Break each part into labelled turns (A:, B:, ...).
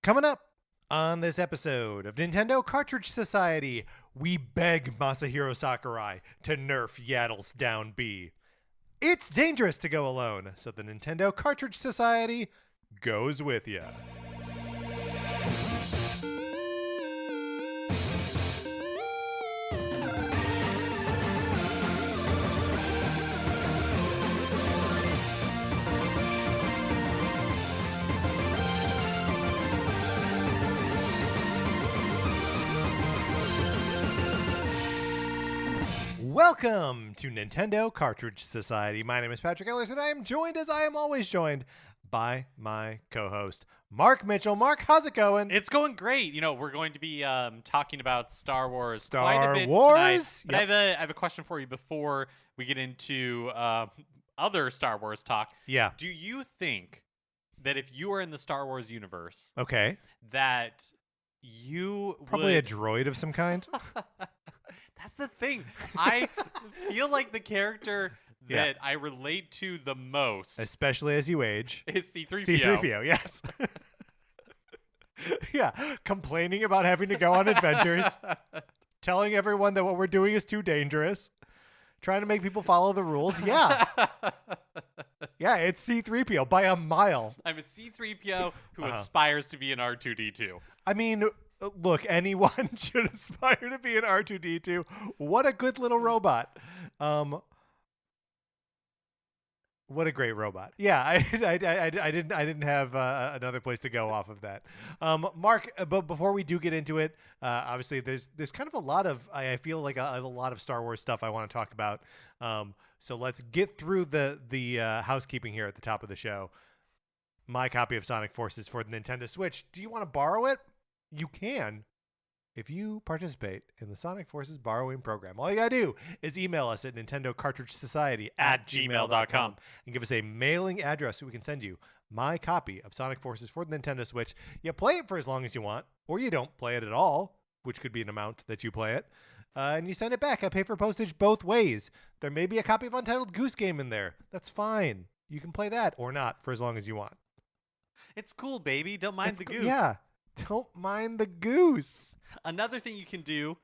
A: Coming up on this episode of Nintendo Cartridge Society, we beg Masahiro Sakurai to nerf Yaddle's down B. It's dangerous to go alone, so the Nintendo Cartridge Society goes with ya. Welcome to Nintendo Cartridge Society. My name is Patrick Ellers, and I am joined, as I am always joined, by my co-host, Mark Mitchell. Mark, how's it going?
B: It's going great. You know, we're going to be talking about Star Wars quite a bit
A: Wars?
B: tonight. But
A: Yep.
B: I have a question for you before we get into other Star Wars talk.
A: Yeah.
B: Do you think that if you were in the Star Wars universe,
A: Okay.
B: that you
A: Probably
B: would...
A: a droid of some kind.
B: That's the thing. I feel like the character
A: Yeah.
B: that I relate to the most
A: Especially as you age.
B: is C-3PO.
A: C-3PO, yes. Yeah. Complaining about having to go on adventures. Telling everyone that what we're doing is too dangerous. Trying to make people follow the rules. Yeah. Yeah, it's C-3PO by a mile.
B: I'm a C-3PO who
A: Uh-huh.
B: aspires to be an R2-D2.
A: I mean, look, anyone should aspire to be an R2-D2. What a good little robot. What a great robot. Yeah, I didn't have another place to go off of that. Mark, but before we do get into it, obviously there's kind of a lot of, I feel like a lot of Star Wars stuff I want to talk about. So let's get through the housekeeping here at the top of the show. My copy of Sonic Forces for the Nintendo Switch. Do you want to borrow it? You can if you participate in the Sonic Forces borrowing program. All you gotta do is email us at nintendocartridgesociety@gmail.com and give us a mailing address so we can send you my copy of Sonic Forces for the Nintendo Switch. You play it for as long as you want, or you don't play it at all, which could be an amount that you play it, and you send it back. I pay for postage both ways. There may be a copy of Untitled Goose Game in there. That's fine. You can play that or not for as long as you want.
B: It's cool, baby. Don't mind the goose.
A: Yeah. Don't mind the goose.
B: Another thing you can do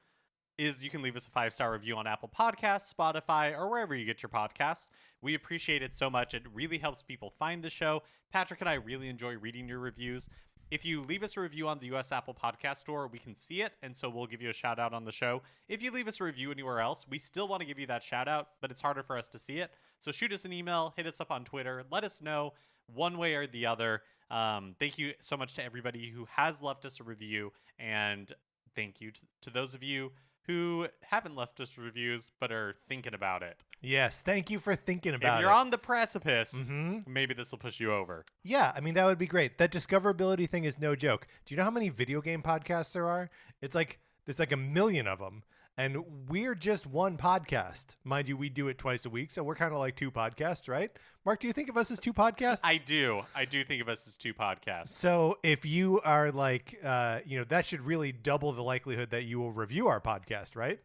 B: is you can leave us a 5-star review on Apple Podcasts, Spotify, or wherever you get your podcasts. We appreciate it so much. It really helps people find the show. Patrick and I really enjoy reading your reviews. If you leave us a review on the US Apple Podcast Store, we can see it, and so we'll give you a shout out on the show. If you leave us a review anywhere else, we still want to give you that shout out, but it's harder for us to see it. So shoot us an email, hit us up on Twitter, let us know one way or the other. Thank you so much to everybody who has left us a review, and thank you to those of you who haven't left us reviews but are thinking about it.
A: Yes, thank you for thinking about it.
B: If you're on the precipice,
A: Mhm.
B: maybe this will push you over.
A: Yeah, I mean, that would be great. That discoverability thing is no joke. Do you know how many video game podcasts there are? It's like, there's like a million of them. And we're just one podcast. Mind you, we do it twice a week, so we're kind of like two podcasts, right? Mark, do you think of us as two podcasts?
B: I do think of us as two podcasts.
A: So if you are like, that should really double the likelihood that you will review our podcast, right?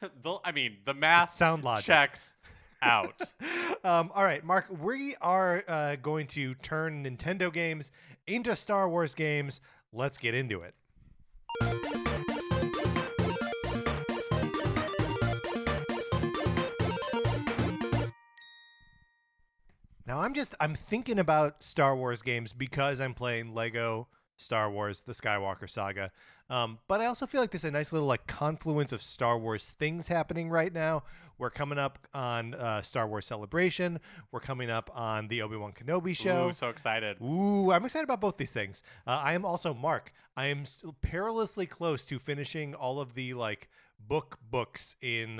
B: The math
A: Sound logic.
B: checks out.
A: All right, Mark, we are going to turn Nintendo games into Star Wars games. Let's get into it. Now, I'm thinking about Star Wars games because I'm playing Lego Star Wars, the Skywalker Saga. But I also feel like there's a nice little like confluence of Star Wars things happening right now. We're coming up on Star Wars Celebration. We're coming up on the Obi-Wan Kenobi show.
B: Ooh, so excited.
A: Ooh, I'm excited about both these things. I am also, Mark, I am still perilously close to finishing all of the like books in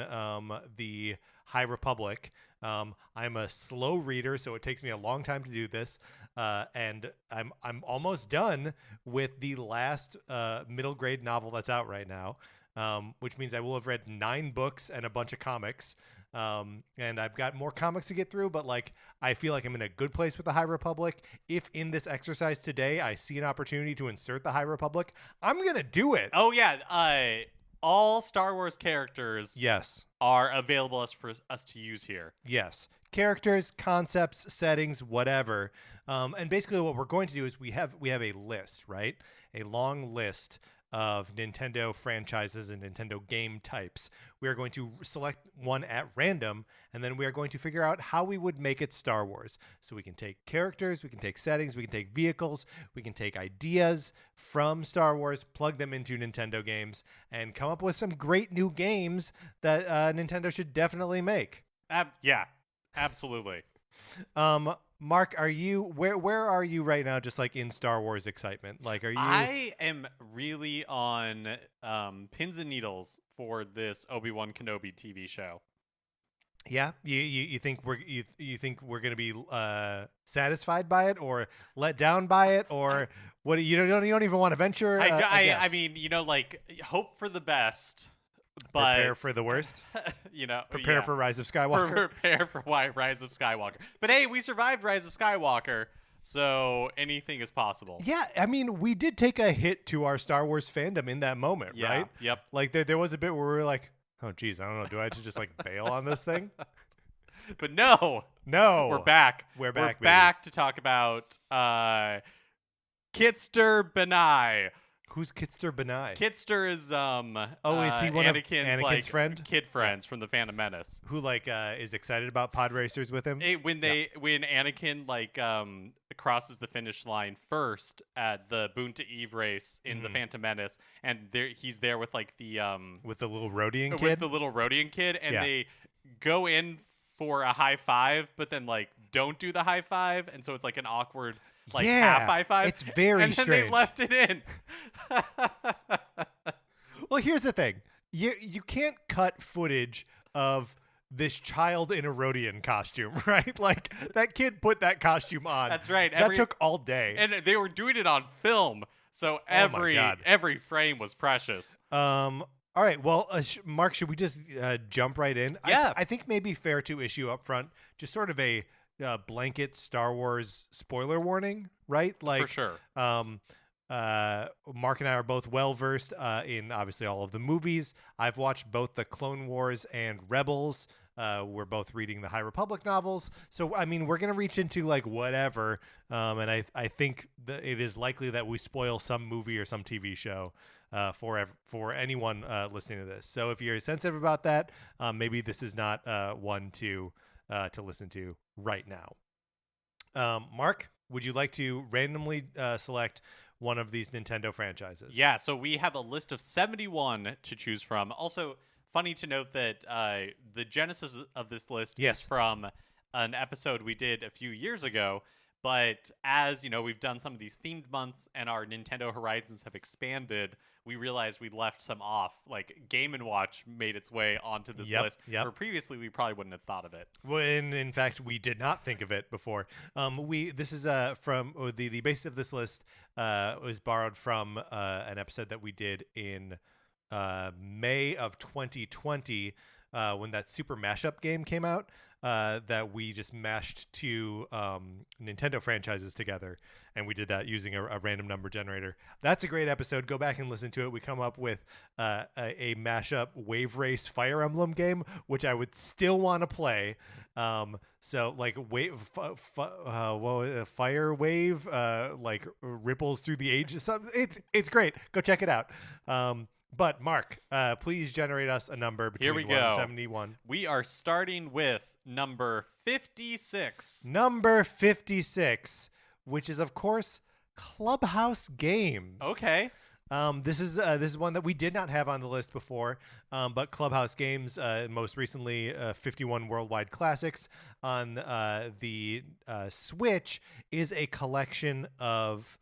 A: the High Republic. I'm a slow reader, so it takes me a long time to do this. And I'm almost done with the last middle grade novel that's out right now, which means I will have read 9 books and a bunch of comics. And I've got more comics to get through, but like I feel like I'm in a good place with the High Republic. If in this exercise today I see an opportunity to insert the High Republic, I'm gonna do it.
B: Oh yeah, all Star Wars characters
A: Yes.
B: are available for us to use here.
A: Yes. Characters, concepts, settings, whatever. And basically what we're going to do is we have a list, right? A long list of Nintendo franchises and Nintendo game types. We are going to select one at random, and then we are going to figure out how we would make it Star Wars. So we can take characters, we can take settings, we can take vehicles, we can take ideas from Star Wars, plug them into Nintendo games, and come up with some great new games that Nintendo should definitely make.
B: Yeah, absolutely.
A: Mark, are you where are you right now, just like in Star Wars excitement? Like, are you
B: I am really on pins and needles for this Obi-Wan Kenobi TV show.
A: Yeah, you think you think we're gonna be satisfied by it, or let down by it, or what? You don't even want to venture.
B: I mean, like, hope for the best, but
A: prepare for the worst. Prepare for Rise of Skywalker.
B: Prepare for Rise of Skywalker. But hey, we survived Rise of Skywalker, so anything is possible.
A: Yeah, I mean, we did take a hit to our Star Wars fandom in that moment,
B: Yeah,
A: right?
B: Yep.
A: Like there was a bit where we were like, oh, geez, I don't know. Do I have to just like bail on this thing?
B: But no,
A: we're
B: back.
A: We're back.
B: We're back to talk about Kitster Benai.
A: Who's Kitster Benai?
B: Kitster is
A: is he one of Anakin's
B: like,
A: friend?
B: Kid friends from the Phantom Menace.
A: Who like is excited about pod racers with him?
B: When Anakin like crosses the finish line first at the Boonta Eve race in the Phantom Menace, and he's there with like the
A: with the little Rodian kid.
B: With the little Rodian kid, and they go in for a high five, but then like don't do the high five, and so it's like an awkward half high five.
A: It's very
B: and
A: strange.
B: And then they left it in.
A: Well, here's the thing. You can't cut footage of this child in a Rodian costume, right? Like, that kid put that costume on.
B: That's right.
A: That took all day.
B: And they were doing it on film, so every frame was precious.
A: All right. Well, Mark, should we just jump right in?
B: Yeah.
A: I think maybe fair to issue up front just sort of a blanket Star Wars spoiler warning, right? Like,
B: for sure.
A: Mark and I are both well versed in obviously all of the movies. I've watched both the Clone Wars and Rebels. We're both reading the High Republic novels. So, I mean, we're going to reach into like whatever. And I think that it is likely that we spoil some movie or some TV show for anyone listening to this. So if you're sensitive about that, maybe this is not one to listen to right now. Mark, would you like to randomly select one of these Nintendo franchises?
B: Yeah, so we have a list of 71 to choose from. Also, funny to note that the genesis of this list is from an episode we did a few years ago. But as, we've done some of these themed months and our Nintendo horizons have expanded, we realized we left some off. Like Game & Watch made its way onto this list, where previously we probably wouldn't have thought of it.
A: Well, and in fact, we did not think of it before. This is from the basis of this list was borrowed from an episode that we did in May of 2020 when that Super Mashup game came out. That we just mashed two Nintendo franchises together, and we did that using a random number generator. That's a great episode. Go back and listen to it. We come up with a mashup Wave Race Fire Emblem game, which I would still want to play. So like Fire Wave, like ripples through the ages. It's great. Go check it out. But Mark, please generate us a number between
B: Here we
A: 1 and 71.
B: We are starting with number 56.
A: Number 56, which is of course Clubhouse Games.
B: Okay.
A: This is one that we did not have on the list before, but Clubhouse Games, most recently 51 Worldwide Classics on the Switch, is a collection of,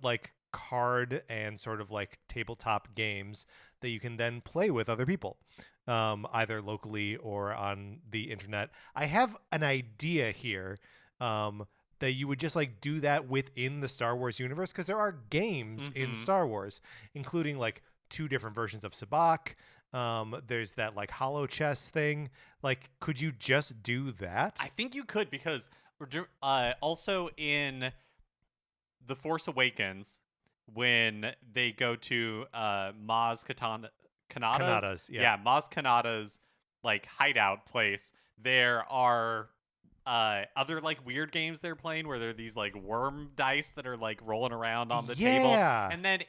A: like card and sort of like tabletop games that you can then play with other people, either locally or on the internet. I have an idea here that you would just like do that within the Star Wars universe, because there are games in Star Wars, including like 2 different versions of Sabacc. There's that like hollow chess thing. Like, could you just do that?
B: I think you could, because also in The Force Awakens, when they go to Maz
A: Kanata's, yeah.
B: Maz Kanata's like hideout place. There are other like weird games they're playing where there are these like worm dice that are like rolling around on the table.
A: Yeah.
B: And then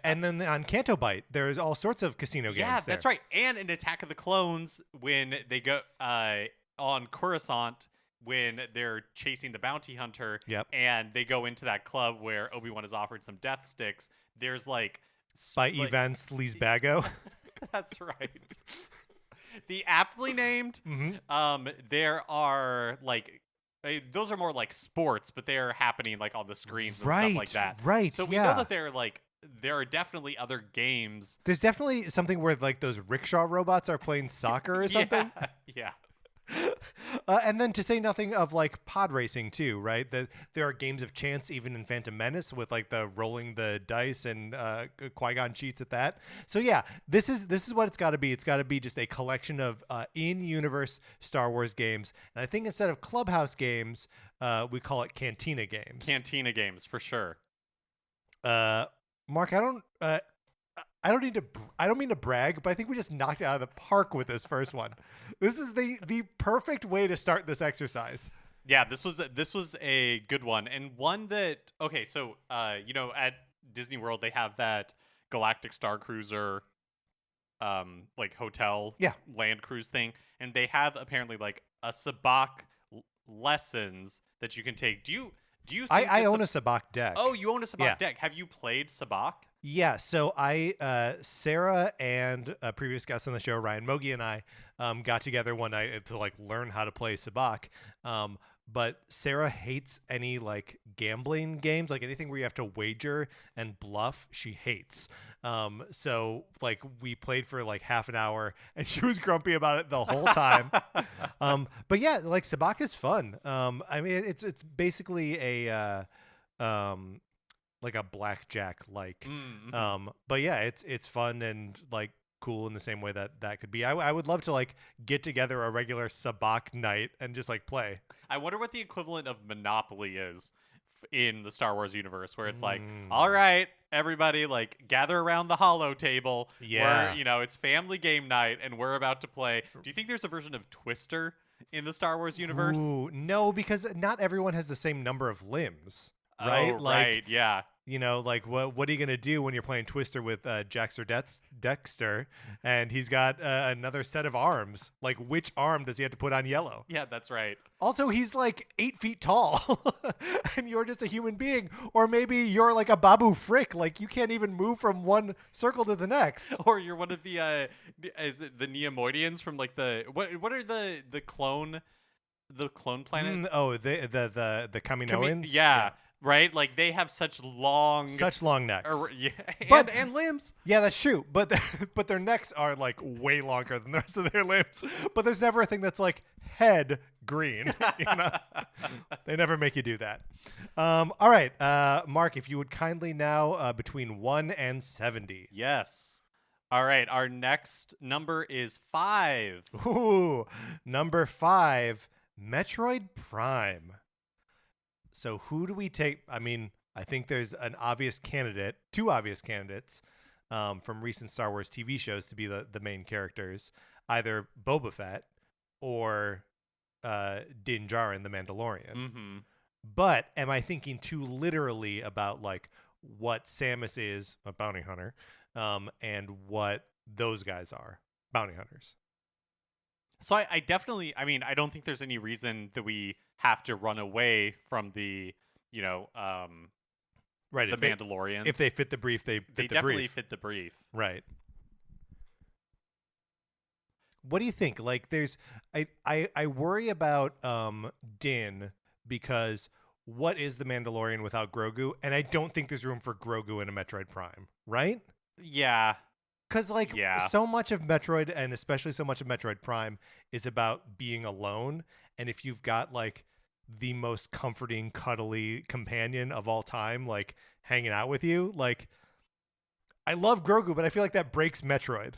A: And then on Canto Bite, there's all sorts of casino games
B: yeah,
A: there.
B: that's right. And in Attack of the Clones, when they go on Coruscant, when they're chasing the bounty hunter,
A: Yep.
B: and they go into that club where Obi-Wan is offered some death sticks. There's like
A: By Ivan Sleazebago.
B: that's right. The aptly named.
A: Mm-hmm.
B: There are like those are more like sports, but they're happening like on the screens and stuff like that.
A: Right.
B: So we
A: yeah.
B: know that there are definitely other games.
A: There's definitely something where like those rickshaw robots are playing soccer or something.
B: Yeah.
A: And then to say nothing of like pod racing too, right? That there are games of chance even in Phantom Menace with like the rolling the dice and Qui-Gon cheats at that. So yeah, this is what it's got to be. It's got to be just a collection of in-universe Star Wars games. And I think instead of clubhouse games, we call it cantina games.
B: Cantina games for sure.
A: Mark, I don't mean to brag, but I think we just knocked it out of the park with this first one. This is the perfect way to start this exercise.
B: Yeah, this was a good one, and one that so at Disney World they have that Galactic Star Cruiser like hotel land cruise thing, and they have apparently like a sabacc lessons that you can take. Do you think
A: I own a sabacc deck.
B: Oh, you own a sabacc deck. Have you played sabacc?
A: Yeah, so Sarah and a previous guest on the show, Ryan Mogi, and I got together one night to like learn how to play sabacc. But Sarah hates any like gambling games, like anything where you have to wager and bluff. She hates. So like we played for like half an hour, and she was grumpy about it the whole time. But yeah, like sabacc is fun. I mean, it's basically a like a blackjack like.
B: Mm-hmm.
A: But yeah, it's fun and like cool in the same way that could be. I would love to like get together a regular sabacc night and just like play.
B: I wonder what the equivalent of Monopoly is in the Star Wars universe, where it's like, all right, everybody, like gather around the hollow table.
A: Yeah,
B: where, it's family game night and we're about to play. Do you think there's a version of Twister in the Star Wars universe?
A: Ooh, no, because not everyone has the same number of limbs. Right?
B: Oh, right, yeah.
A: Like what are you gonna do when you're playing Twister with Jaxter Dexter, and he's got another set of arms? Like, which arm does he have to put on yellow?
B: Yeah, that's right.
A: Also, he's like 8 feet tall, and you're just a human being, or maybe you're like a Babu Frick, like you can't even move from one circle to the next.
B: Or you're one of the is it the Neomoidians from like the what are the clone planet?
A: The Kaminoans.
B: Yeah. Right, like they have such long
A: necks,
B: and limbs.
A: Yeah, that's true. But but their necks are like way longer than the rest of their limbs. But there's never a thing that's like head green. They never make you do that. All right, Mark, if you would kindly now between 1 and 70.
B: Yes. All right, our next number is 5.
A: Ooh, number 5, Metroid Prime. So who do we take? I mean, I think there's two obvious candidates from recent Star Wars TV shows to be the main characters, either Boba Fett or Din Djarin, the Mandalorian.
B: Mm-hmm.
A: But am I thinking too literally about like what Samus is, a bounty hunter, and what those guys are, bounty hunters?
B: So I definitely, I don't think there's any reason that we have to run away from the,
A: right,
B: the Mandalorians.
A: If they fit the brief, they
B: definitely fit the brief.
A: Right. What do you think? Like, I worry about Din because what is the Mandalorian without Grogu? And I don't think there's room for Grogu in a Metroid Prime, right?
B: Yeah.
A: Because, so much of Metroid, and especially so much of Metroid Prime, is about being alone. And if you've got, like, the most comforting, cuddly companion of all time, like, hanging out with you, like, I love Grogu, but I feel like that breaks Metroid.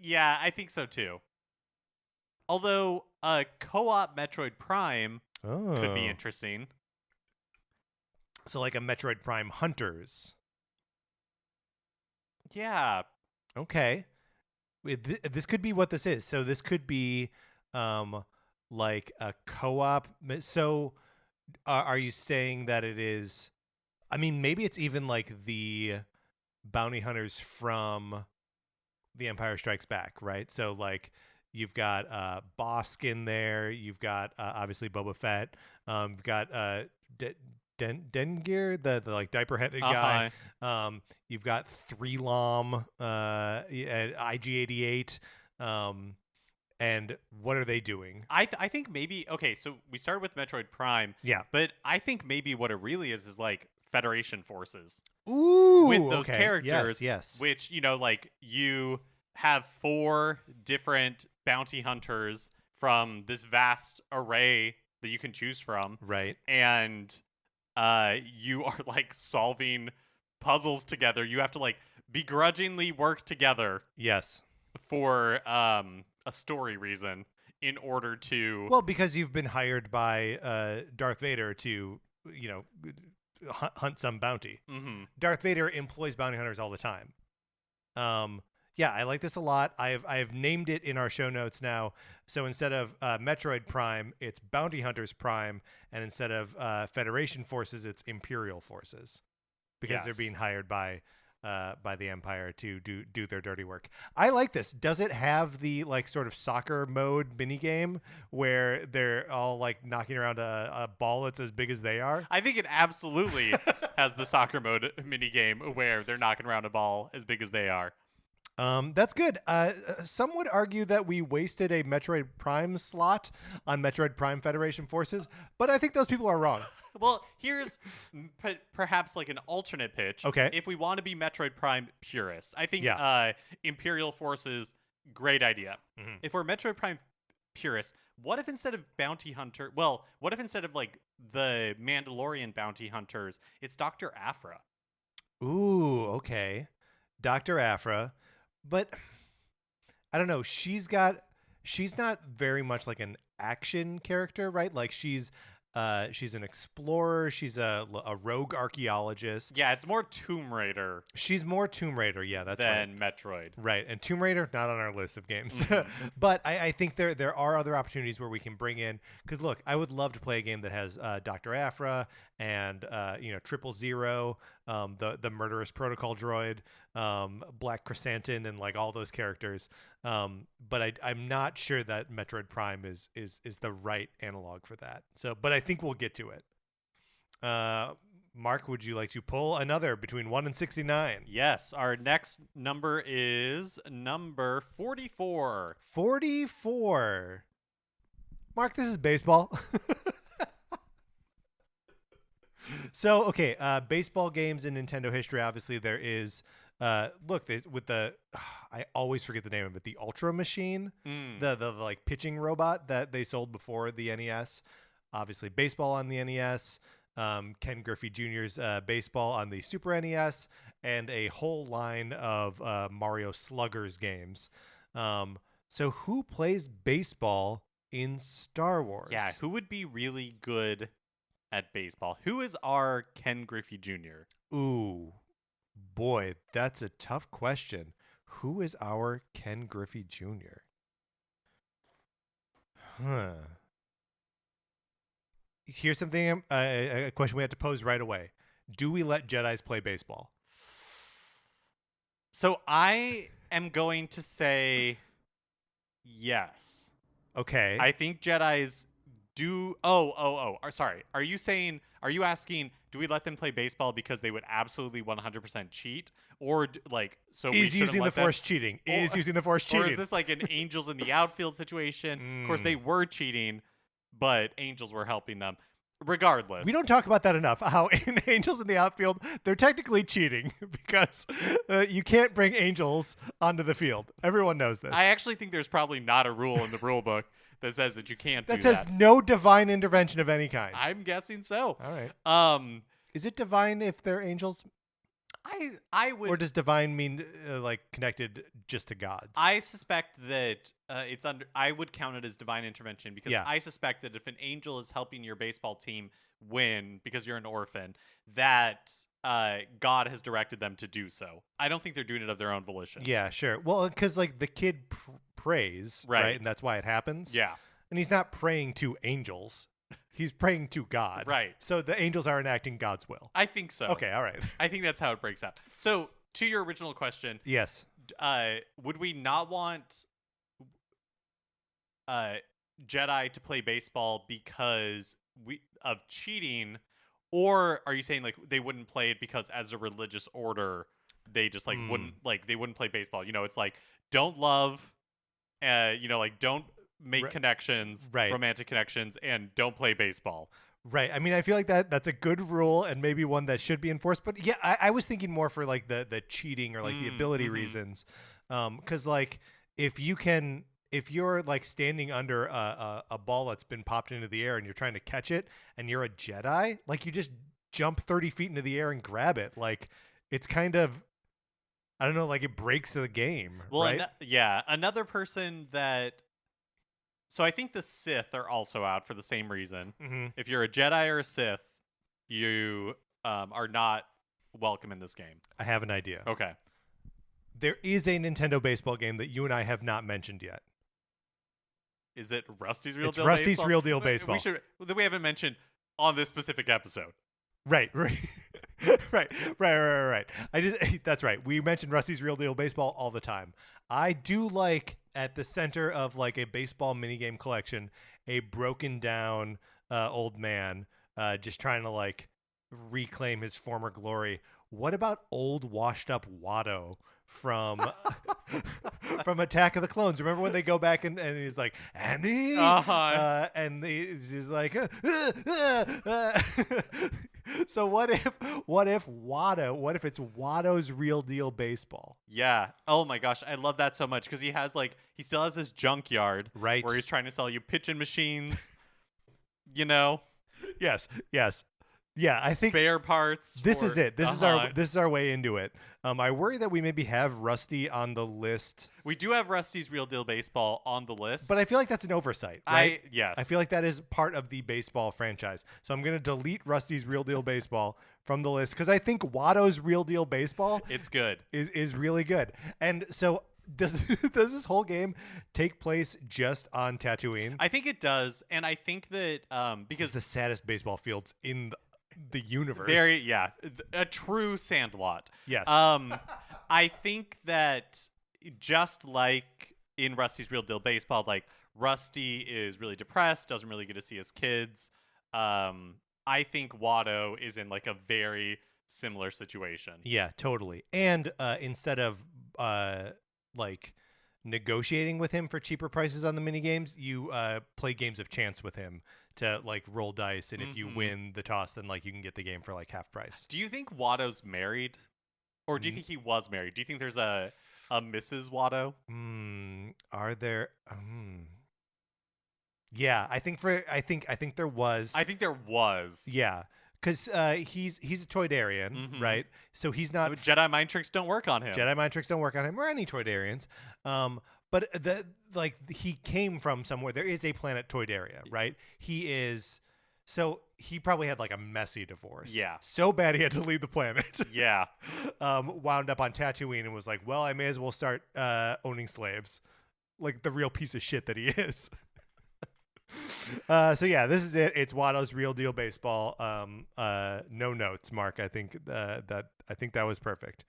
B: Yeah, I think so, too. Although, co-op Metroid Prime could be interesting.
A: So, like, a Metroid Prime Hunters.
B: Yeah.
A: Okay. This could be what this is. So this could be like a co-op. So are you saying that it is? I mean, maybe it's even like the bounty hunters from The Empire Strikes Back, right? So like you've got Bosk in there, you've got obviously Boba Fett, you've got Dengir, the like diaper headed guy. You've got 3LOM, IG-88. And what are they doing?
B: I think maybe okay. So we started with Metroid Prime,
A: Yeah.
B: but I think maybe what it really is like Federation forces.
A: Ooh,
B: with those
A: okay.
B: characters,
A: yes.
B: which like you have 4 different bounty hunters from this vast array that you can choose from,
A: Right.
B: and you are like solving puzzles together. You have to like begrudgingly work together.
A: Yes.
B: For a story reason in order to
A: Well, because you've been hired by Darth Vader to, hunt some bounty.
B: Mm-hmm.
A: Darth Vader employs bounty hunters all the time. Yeah, I like this a lot. I've named it in our show notes now. So instead of Metroid Prime, it's Bounty Hunters Prime, and instead of Federation forces, it's Imperial forces, because they're being hired by the Empire to do their dirty work. I like this. Does it have the like sort of soccer mode mini game where they're all like knocking around a ball that's as big as they are?
B: I think it absolutely has the soccer mode mini game where they're knocking around a ball as big as they are.
A: That's good. Some would argue that we wasted a Metroid Prime slot on Metroid Prime Federation forces, but I think those people are wrong.
B: Well, here's perhaps like an alternate pitch.
A: Okay.
B: If we want to be Metroid Prime purist, I think
A: Yeah.
B: Imperial Forces, great idea.
A: Mm-hmm.
B: If we're Metroid Prime purists, what if instead of bounty hunter, well, what if instead of like the Mandalorian bounty hunters, it's Dr. Aphra?
A: Ooh, okay. Dr. Aphra. But I don't know. She's not very much like an action character, right? Like she's an explorer. She's a rogue archaeologist.
B: Yeah, it's more Tomb Raider.
A: She's more Tomb Raider. Yeah, that's
B: than Metroid.
A: Right, and Tomb Raider not on our list of games,
B: Mm-hmm.
A: but I think there are other opportunities where we can bring in. Because look, I would love to play a game that has Dr. Aphra and 000, the murderous protocol droid, Black Chrysanthemum, and like all those characters. But I'm not sure that Metroid Prime is the right analog for that. So, but I think we'll get to it. Mark, would you like to pull another between 1 and 69?
B: Yes, our next number is number 44.
A: 44. Mark, this is baseball. So, okay, baseball games in Nintendo history, obviously there is, I always forget the name of it, the Ultra Machine, the like pitching robot that they sold before the NES. Obviously, baseball on the NES, Ken Griffey Jr.'s baseball on the Super NES, and a whole line of Mario Sluggers games. So who plays baseball in Star Wars?
B: Yeah, who would be really good at baseball? Who is our Ken Griffey Jr.?
A: Ooh, boy, that's a tough question. Who is our Ken Griffey Jr.? Here's something, a question we have to pose right away. Do we let Jedis play baseball?
B: So I am going to say yes.
A: Okay.
B: I think Jedis do. Sorry. Are you asking, do we let them play baseball because they would absolutely 100% cheat? Or so we
A: is using the Force cheating? Is using the Force cheating?
B: Or is this like an Angels in the outfield situation? Of course, they were cheating, but Angels were helping them. Regardless.
A: We don't talk about that enough. How in Angels in the Outfield, they're technically cheating because you can't bring Angels onto the field. Everyone knows this.
B: I actually think there's probably not a rule in the rule book that says that you can't do that.
A: That says no divine intervention of any kind.
B: I'm guessing so.
A: All right. Is it divine if they're angels?
B: I would.
A: Or does divine mean like connected just to gods?
B: I suspect that it's under. I would count it as divine intervention because I suspect that if an angel is helping your baseball team win because you're an orphan, that God has directed them to do so. I don't think they're doing it of their own volition.
A: Yeah, sure. Well, because like the kid prays, right? And that's why it happens.
B: Yeah.
A: And he's not praying to angels. He's praying to God.
B: Right.
A: So the angels are enacting God's will.
B: I think so.
A: Okay, all right.
B: I think that's how it breaks out. So to your original question,
A: Yes.
B: would we not want Jedi to play baseball because of cheating, or are you saying like they wouldn't play it because as a religious order they just like they wouldn't play baseball? It's like don't love, like don't make connections, romantic connections, and don't play baseball.
A: Right. I mean, I feel like that's a good rule and maybe one that should be enforced. But yeah, I was thinking more for like the cheating or like the ability reasons. Because like if you're like standing under a ball that's been popped into the air and you're trying to catch it and you're a Jedi, like you just jump 30 feet into the air and grab it. Like it's kind of, I don't know, like it breaks the game.
B: Well,
A: right?
B: Another person that. So I think the Sith are also out for the same reason. If you're a Jedi or a Sith, you are not welcome in this game.
A: I have an idea.
B: Okay.
A: There is a Nintendo baseball game that you and I have not mentioned yet.
B: Is it Rusty's Real
A: It's
B: Deal
A: Rusty's
B: Baseball?
A: Real Deal Baseball.
B: We haven't mentioned on this specific episode.
A: Right. right. That's right. We mentioned Rusty's Real Deal Baseball all the time. I do like at the center of like a baseball minigame collection, a broken down old man just trying to like reclaim his former glory. What about old washed up Watto from from Attack of the Clones? Remember when they go back and he's like, Andy? And he's like, So what if it's Watto's Real Deal Baseball?
B: Yeah. Oh my gosh, I love that so much because he still has this junkyard,
A: right,
B: where he's trying to sell you pitching machines.
A: Yes. Yeah, I think
B: spare parts.
A: This is it. This is our way into it. I worry that we maybe have Rusty on the list.
B: We do have Rusty's Real Deal Baseball on the list,
A: but I feel like that's an oversight. Right?
B: Yes.
A: I feel like that is part of the baseball franchise. So I'm going to delete Rusty's Real Deal Baseball from the list because I think Watto's Real Deal Baseball
B: it's good.
A: Is really good. And so does this whole game take place just on Tatooine?
B: I think it does, and I think that because
A: it's the saddest baseball fields in the universe.
B: A true sandlot.
A: Yes.
B: I think that just like in Rusty's Real Deal Baseball, like Rusty is really depressed, doesn't really get to see his kids. I think Watto is in like a very similar situation.
A: Yeah, totally. And instead of like negotiating with him for cheaper prices on the mini games, you play games of chance with him to like roll dice, and if you win the toss, then like you can get the game for like half price.
B: Do you think Watto's married, or do you think he was married? Do you think there's a Mrs. Watto?
A: Are there? Yeah, I think there was.
B: I think there was.
A: Yeah, because he's a Toydarian, right? So he's not.
B: Jedi mind tricks don't work on him.
A: Jedi mind tricks don't work on him, or any Toydarians. But he came from somewhere. There is a planet Toydaria, right? So he probably had like a messy divorce.
B: Yeah.
A: So bad he had to leave the planet.
B: Yeah.
A: Wound up on Tatooine and was like, well, I may as well start owning slaves, like the real piece of shit that he is. So yeah, this is it. It's Watto's Real Deal Baseball. No notes, Mark. I think that was perfect.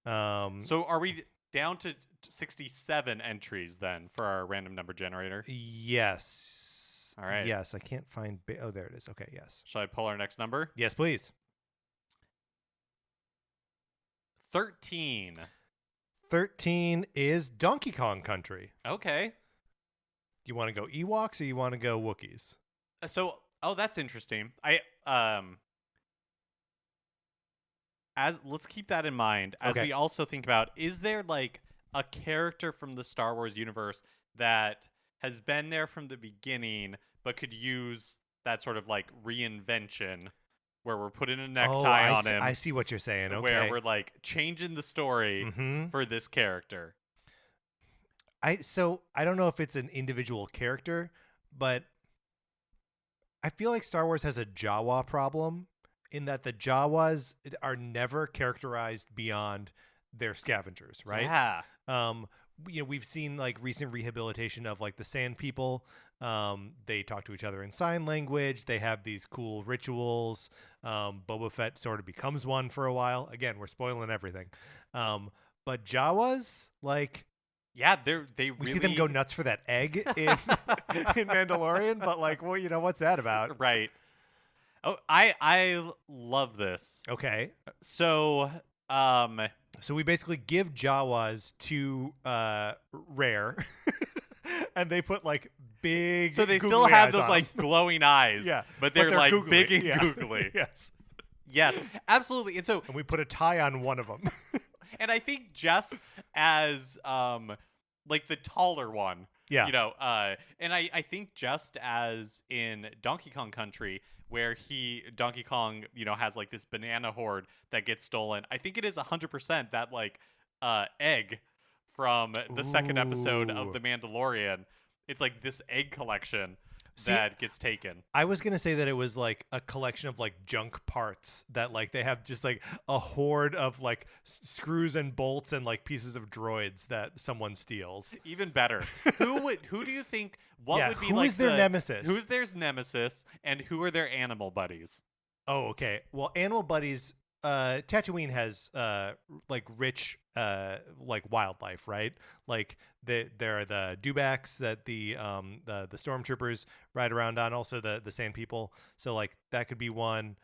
B: So are we down to 67 entries then for our random number generator?
A: Yes.
B: All right.
A: Yes, I can't find. Oh, there it is. Okay. Yes.
B: Shall I pull our next number?
A: Yes, please.
B: 13.
A: 13 is Donkey Kong Country.
B: Okay.
A: Do you want to go Ewoks or you want to go Wookiees?
B: That's interesting. Let's keep that in mind as we also think about, is there like a character from the Star Wars universe that has been there from the beginning but could use that sort of like reinvention where we're putting a necktie on him?
A: I see what you're saying. Okay.
B: Where we're like changing the story for this character.
A: I don't know if it's an individual character, but I feel like Star Wars has a Jawa problem, in that the Jawas are never characterized beyond their scavengers, right?
B: Yeah.
A: We've seen like recent rehabilitation of like the Sand People. They talk to each other in sign language. They have these cool rituals. Boba Fett sort of becomes one for a while. Again, we're spoiling everything. But Jawas, like,
B: Yeah, they
A: we
B: really
A: see them go nuts for that egg in in Mandalorian, but like, well, what's that about?
B: right. Oh, I love this.
A: Okay.
B: So,
A: So we basically give Jawas to Rare, and they put like big.
B: so they
A: googly
B: still have
A: eyes
B: those
A: on
B: like
A: them.
B: glowing eyes,
A: Yeah,
B: but they're like
A: googly.
B: big and
A: Yeah.
B: googly.
A: Yes,
B: Yes, absolutely. And so,
A: and we put a tie on one of them.
B: and I think just as like the taller one,
A: Yeah.
B: and I think just as in Donkey Kong Country, where Donkey Kong, has like this banana horde that gets stolen. I think it is 100% that like egg from the second episode of
A: Ooh.
B: The Mandalorian. It's like this egg collection
A: See,
B: that gets taken.
A: I was gonna say that it was like a collection of like junk parts that like they have just like a horde of like screws and bolts and like pieces of droids that someone steals.
B: Even better. Who do you think? What would be
A: who
B: like
A: is their nemesis?
B: Who's their nemesis, and who are their animal buddies?
A: Oh, okay. Well, animal buddies. Tatooine has like rich like wildlife, right? Like there are the dewbacks that the stormtroopers ride around on. Also the Sand People. So like that could be one.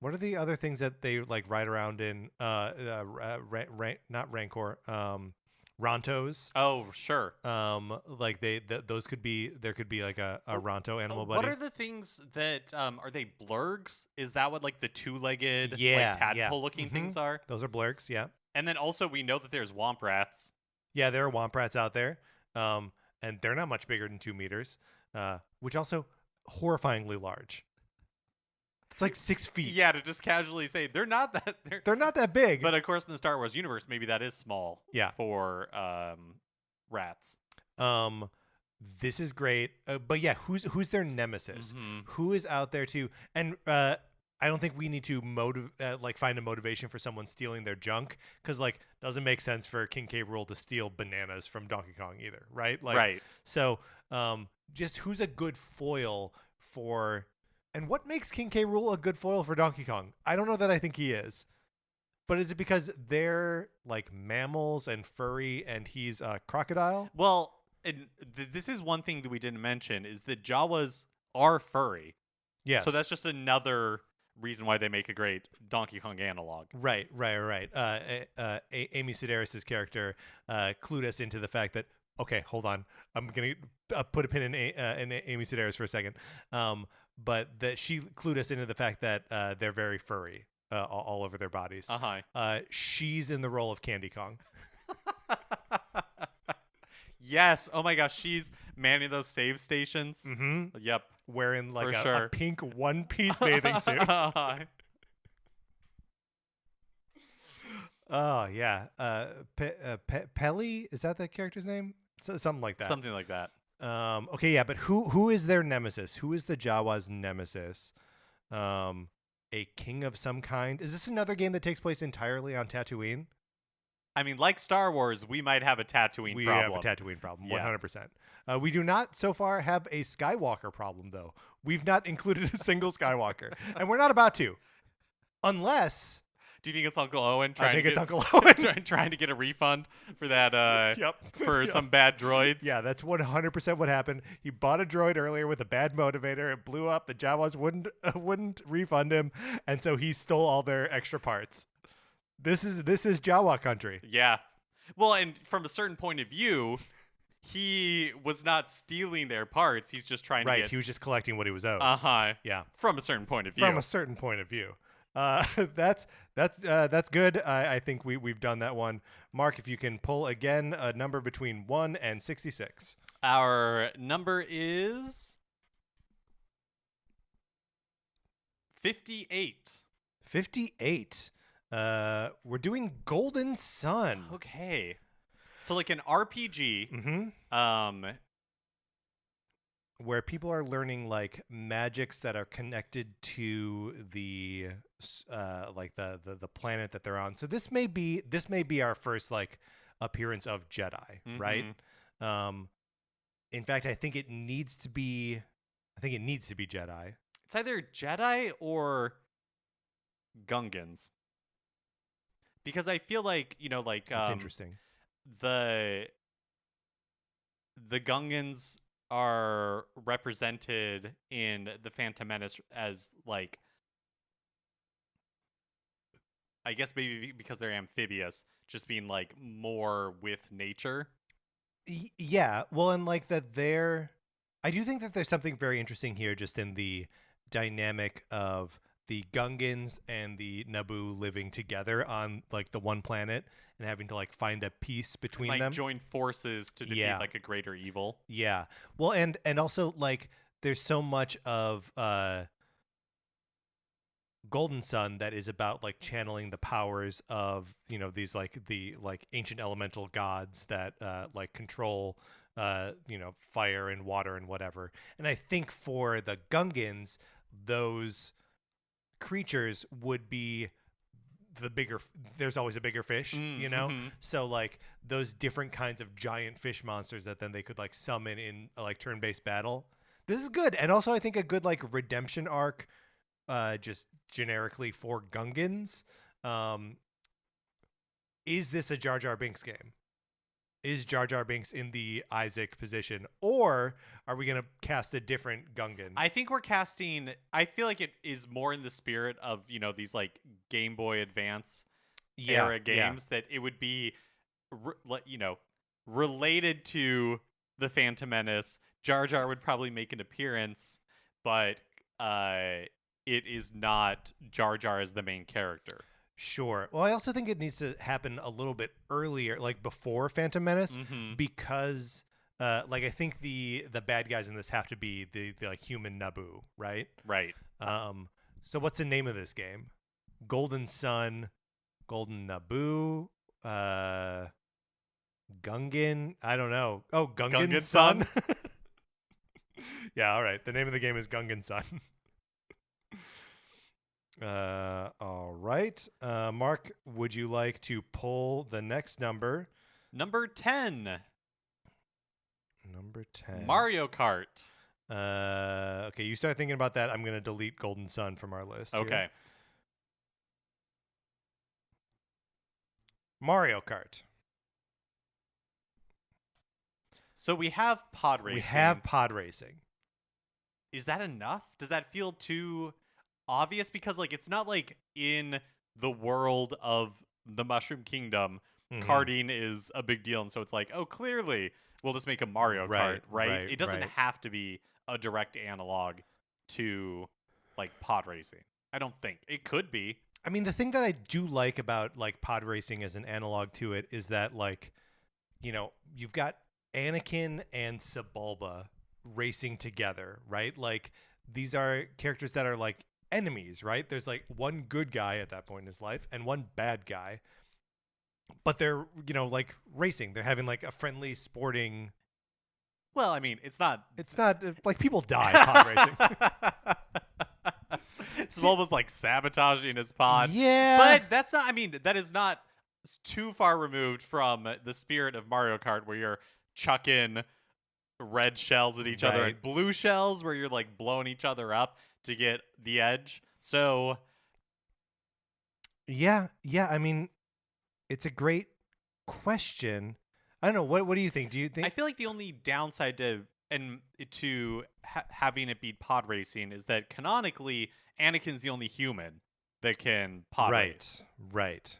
A: What are the other things that they like ride around in? Not Rancor. Rontos.
B: Oh, sure.
A: Like those could be, there could be like a Ronto animal buddy.
B: What are the things that are they blurgs? Is that what like the two-legged
A: Yeah,
B: like tadpole looking
A: Mhm.
B: things are?
A: Those are blurgs, yeah.
B: And then also we know that there's womp rats.
A: Yeah, there are womp rats out there. And they're not much bigger than 2 meters. Which also horrifyingly large. It's like 6 feet.
B: Yeah, to just casually say they're not that
A: They're not that big.
B: But of course in the Star Wars universe maybe that is small
A: Yeah.
B: for rats.
A: This is great. But yeah, who's their nemesis?
B: Mhm.
A: Who is out there to, and I don't think we need to like find a motivation for someone stealing their junk, because like doesn't make sense for King K. Rool to steal bananas from Donkey Kong either, right? Like,
B: Right.
A: So just who's a good foil for, and what makes King K. Rool a good foil for Donkey Kong? I don't know that I think he is. But is it because they're like mammals and furry and he's a crocodile?
B: Well, and this is one thing that we didn't mention is that Jawas are furry.
A: Yes.
B: So that's just another reason why they make a great Donkey Kong analog.
A: Right. Amy Sedaris' character clued us into the fact that, okay, hold on, I'm gonna put a pin in Amy Sedaris for a second, but that she clued us into the fact that they're very furry all over their bodies. She's in the role of Candy Kong.
B: Yes. Oh my gosh, she's manning those save stations.
A: Mm-hmm.
B: Yep.
A: Wearing like
B: For
A: a
B: sure.
A: pink one-piece bathing suit. Oh yeah, Pelly, is that the character's name? Something like that.
B: Something like that.
A: Okay, yeah, but who is their nemesis? Who is the Jawa's nemesis? A king of some kind. Is this another game that takes place entirely on Tatooine?
B: I mean, like Star Wars, we might have a Tatooine
A: We
B: problem.
A: have a Tatooine problem,
B: Yeah.
A: 100%. We do not so far have a Skywalker problem, though. We've not included a single Skywalker, and we're not about to, unless.
B: Do you think it's Uncle Owen
A: I think it's Uncle Owen
B: trying to get a refund for that?
A: Yep.
B: For
A: Yep.
B: some bad droids.
A: Yeah, that's 100% what happened. He bought a droid earlier with a bad motivator. It blew up. The Jawas wouldn't refund him, and so he stole all their extra parts. This is Jawa country.
B: Yeah. Well, and from a certain point of view, he was not stealing their parts. He's just trying to
A: Right,
B: get.
A: he was just collecting what he was owed.
B: Yeah.
A: From
B: From a certain point of view.
A: a certain point of view. That's good. I think we've done that one. Mark, if you can pull again a number between 1 and 66.
B: Our number is 58.
A: 58. We're doing Golden Sun.
B: Okay. So like an RPG,
A: Mm-hmm. where people are learning like magics that are connected to the like the planet that they're on. So this may be our first like appearance of Jedi, right? Um, in fact, I think it needs to be Jedi.
B: It's either Jedi or Gungans. Because I feel like, like
A: That's interesting.
B: the Gungans are represented in the Phantom Menace as like, I guess maybe because they're amphibious, just being like more with nature.
A: Yeah, well, and like that I do think that there's something very interesting here just in the dynamic of the Gungans and the Naboo living together on like the one planet and having to like find a peace between
B: Like
A: them.
B: join forces to defeat
A: Yeah.
B: like a greater evil.
A: Yeah. Well, and also like there's so much of Golden Sun that is about like channeling the powers of these like the like ancient elemental gods that like control fire and water and whatever. And I think for the Gungans, those creatures would be there's always a bigger fish,
B: Mm-hmm.
A: so like those different kinds of giant fish monsters that then they could like summon in a like turn-based battle. This is good. And also I think a good like redemption arc just generically for Gungans. Is this a Jar Jar Binks game? Is Jar Jar Binks in the Isaac position, or are we going to cast a different Gungan?
B: I think we're casting. I feel like it is more in the spirit of these like Game Boy Advance era games that it would be, related to the Phantom Menace. Jar Jar would probably make an appearance, but it is not Jar Jar as the main character.
A: Sure. Well, I also think it needs to happen a little bit earlier, like before Phantom Menace, because like I think the bad guys in this have to be the like human Naboo, right?
B: Right.
A: So what's the name of this game? Golden Sun, Golden Naboo, Gungan. I don't know. Oh, Gungan Sun. Yeah. All right. The name of the game is Gungan Sun. All right. Mark, would you like to pull the next number?
B: Number 10.
A: Number 10.
B: Mario Kart.
A: Okay, you start thinking about that. I'm going to delete Golden Sun from our list.
B: Okay.
A: Here. Mario Kart.
B: So we have pod racing.
A: We have pod racing.
B: Is that enough? Does that feel too obvious? Because like it's not like in the world of the Mushroom Kingdom, karting is a big deal, and so it's like, oh, clearly we'll just make a Mario Kart, right? It doesn't have to be a direct analog to like pod racing. I don't think it could be.
A: I mean, the thing that I do like about like pod racing as an analog to it is that like, you've got Anakin and Sebulba racing together, right? Like these are characters that are like enemies, right? There's like one good guy at that point in his life and one bad guy, but they're like racing. They're having like a friendly sporting.
B: Well, I mean, it's not
A: like people die pod racing.
B: Sebulba's like sabotaging his pod.
A: Yeah,
B: but that's not. I mean, that is not too far removed from the spirit of Mario Kart, where you're chucking red shells at each other and blue shells where you're like blowing each other up to get the edge. So
A: yeah, I mean, it's a great question. I don't know, what do you think? Do you think?
B: I feel like the only downside to having it be pod racing is that canonically Anakin's the only human that can pod race.
A: Right.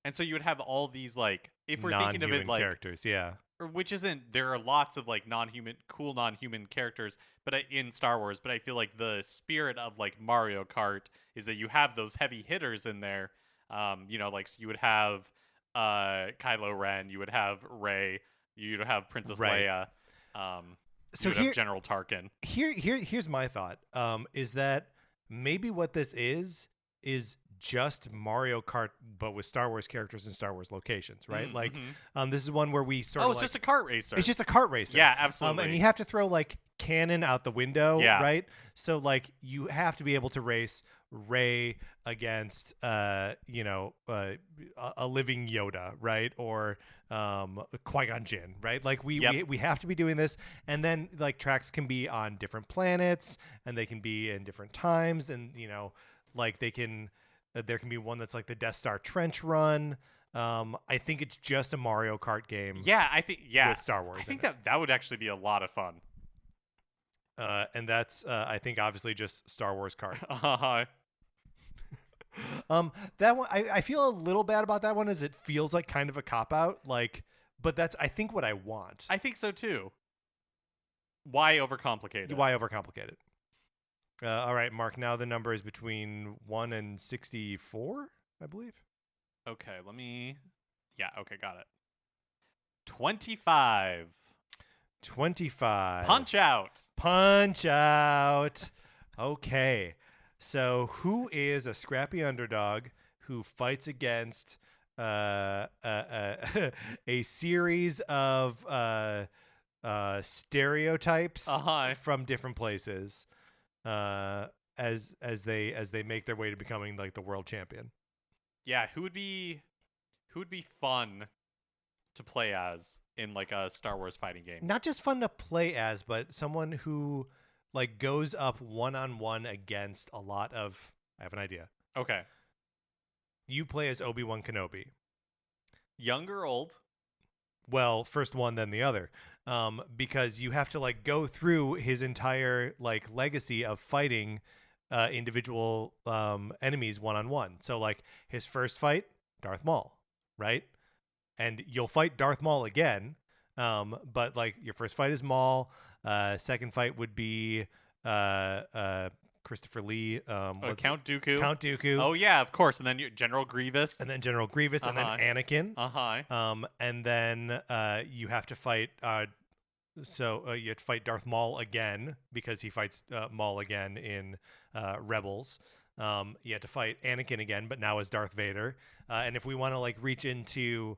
B: And so you would have all these like, if we're thinking of it like
A: characters, yeah.
B: Which isn't, there are lots of like cool non-human characters, but in Star Wars. But I feel like the spirit of like Mario Kart is that you have those heavy hitters in there. Like so you would have Kylo Ren, you would have Rey, you'd have Princess Leia, so you would have General Tarkin.
A: Here's my thought. Is that maybe what this is just Mario Kart, but with Star Wars characters and Star Wars locations, right? Like,
B: mm-hmm.
A: this is one where we sort
B: Oh,
A: of
B: it's
A: like,
B: just a kart racer.
A: it's just a kart racer.
B: Yeah, absolutely.
A: And you have to throw like cannon out the window,
B: Yeah.
A: right? So like you have to be able to race Rey against you know, a living Yoda, right? Or Qui-Gon Jinn, right? Like we have to be doing this. And then like tracks can be on different planets and they can be in different times, and you know, like they can there can be one that's like the Death Star Trench Run. I think it's just a Mario Kart game.
B: Yeah, I think
A: with Star Wars.
B: I think that would actually be a lot of fun.
A: And that's I think obviously just Star Wars Kart. That one I feel a little bad about that one, as it feels like kind of a cop out, like, but that's I think what I want.
B: I think so too. Why overcomplicate it?
A: Why overcomplicate it? All right, Mark. Now the number is between 1 and 64, I believe.
B: Okay, let me. Yeah. Okay, got it. 25.
A: 25.
B: Punch Out.
A: Punch Out. Okay. So who is a scrappy underdog who fights against a series of stereotypes from different places as they make their way to becoming like the world champion?
B: Yeah, who would be fun to play as in like a Star Wars fighting game?
A: Not just fun to play as, but someone who like goes up one-on-one against a lot of. I have an idea.
B: Okay.
A: You play as Obi-Wan Kenobi.
B: Young or old?
A: Well, first one, then the other. Because you have to like go through his entire like legacy of fighting individual enemies one-on-one. So like his first fight, Darth Maul, right? And you'll fight Darth Maul again. But like your first fight is Maul. Second fight would be Christopher Lee.
B: Count Dooku.
A: Count Dooku.
B: Oh yeah, of course. And then General Grievous.
A: And then General Grievous, and then Anakin. And then you have to fight. You have to fight Darth Maul again, because he fights Maul again in Rebels. You have to fight Anakin again, but now as Darth Vader. And if we want to like reach into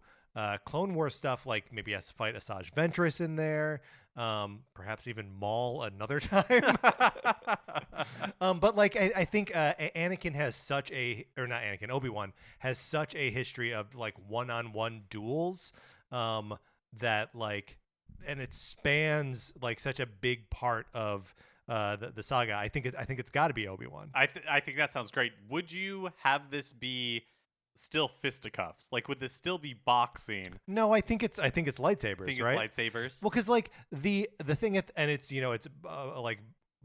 A: Clone Wars stuff, like maybe he has to fight Asajj Ventress in there. Perhaps even Maul another time. But like I think Anakin has such a, or not Anakin, Obi-Wan has such a history of like one-on-one duels that like, and it spans like such a big part of the saga. I think it's got to be Obi-Wan.
B: I think that sounds great. Would you have this be still fisticuffs? Like, would this still be boxing?
A: No, I think it's lightsabers. Right?
B: It's lightsabers.
A: Well, because like the thing and it's, you know, it's like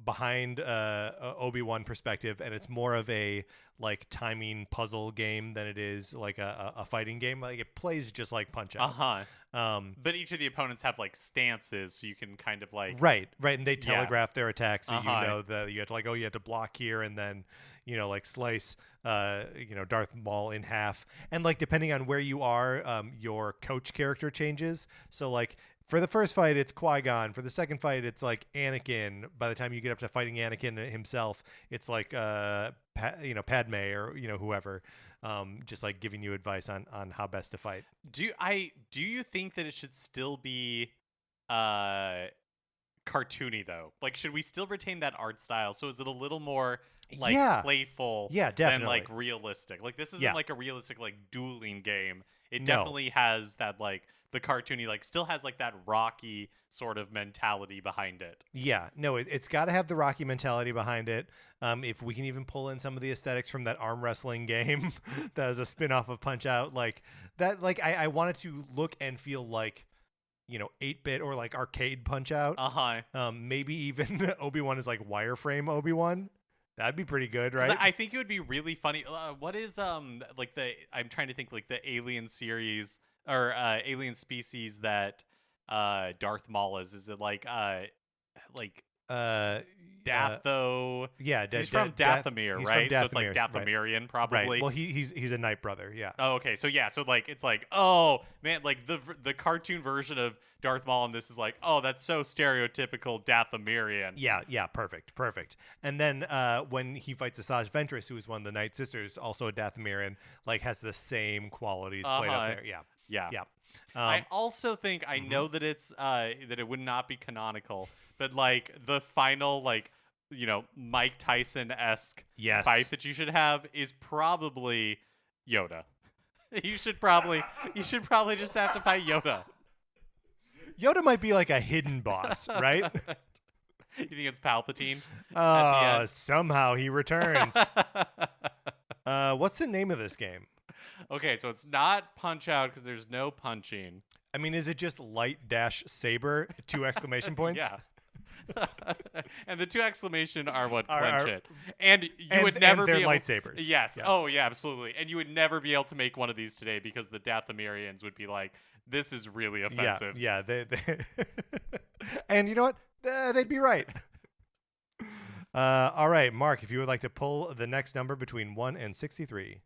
A: behind Obi-Wan perspective, and it's more of a like timing puzzle game than it is like a fighting game. Like it plays just like Punch Out.
B: But each of the opponents have like stances, so you can kind of like
A: right, and they telegraph their attacks, so you know that you have to like, you have to block here, and then you know, like slice Darth Maul in half, and like depending on where you are, your coach character changes. So like for the first fight, it's Qui-Gon. For the second fight, it's like Anakin. By the time you get up to fighting Anakin himself, it's like Padme or whoever, just like giving you advice on how best to fight.
B: Do you think that it should still be cartoony though? Like, should we still retain that art style? So is it a little more like playful
A: definitely.
B: than like realistic? Like this isn't like a realistic like dueling game. It definitely has that like the cartoony, like still has like that Rocky sort of mentality behind it. Yeah, no,
A: it's got to have the Rocky mentality behind it. If we can even pull in some of the aesthetics from that arm wrestling game that is a spin-off of Punch Out, like that, like I want it to look and feel like 8-bit or like arcade Punch Out. Maybe even Obi-Wan is like wireframe Obi-Wan. That'd be pretty good, right?
B: I think it would be really funny. What is like I'm trying to think like the Alien series or alien species that Darth Maul is. Is it like Datho.
A: Yeah,
B: He's from Dathomir,
A: he's
B: right?
A: From
B: So it's like
A: Dathomir, right.
B: Dathomirian, probably.
A: Right. Well, he's a Knight brother. Yeah.
B: Oh, okay. So yeah, so like it's like, oh man, like the cartoon version of Darth Maul in this is like, oh, that's so stereotypical Dathomirian.
A: Yeah, perfect. And then when he fights Asajj Ventress, who is one of the Night Sisters, also a Dathomirian, like has the same qualities played up there. Yeah.
B: I also think I know that it's that it would not be canonical, but like the final like Mike Tyson-esque
A: Yes.
B: fight that you should have is probably Yoda. You should probably just have to fight Yoda.
A: Yoda might be like a hidden boss, right?
B: You think it's Palpatine?
A: Oh, somehow he returns. What's the name of this game?
B: Okay, so it's not Punch Out because there's no punching.
A: I mean, is it just light dash saber, 2 exclamation points?
B: Yeah. And the 2 exclamation are what clench it. And you would never
A: and they're
B: be able,
A: lightsabers.
B: Yes. Oh, yeah, absolutely. And you would never be able to make one of these today because the Dathomirians would be like, this is really offensive.
A: Yeah. They and you know what? They'd be right. All right, Mark, if you would like to pull the next number between 1 and 63.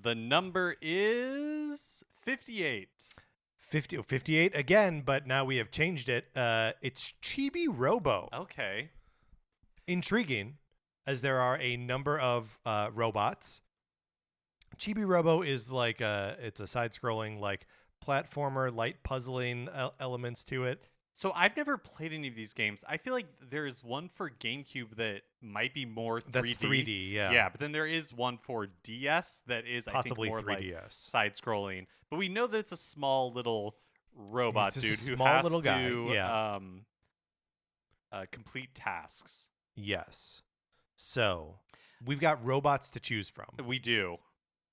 B: The number is 58.
A: 58 again, but now we have changed it. It's Chibi Robo.
B: Okay.
A: Intriguing, as there are a number of robots. Chibi Robo is like it's a side-scrolling like platformer, light puzzling elements to it.
B: So I've never played any of these games. I feel like there is one for GameCube that might be more 3D.
A: That's 3D, yeah.
B: Yeah, but then there is one for DS that is
A: possibly
B: I think more
A: 3DS.
B: like side-scrolling. But we know that it's a small little robot
A: He's
B: dude
A: just a
B: who
A: small
B: has
A: little guy,
B: to
A: yeah.
B: complete tasks.
A: Yes. So we've got robots to choose from.
B: We do.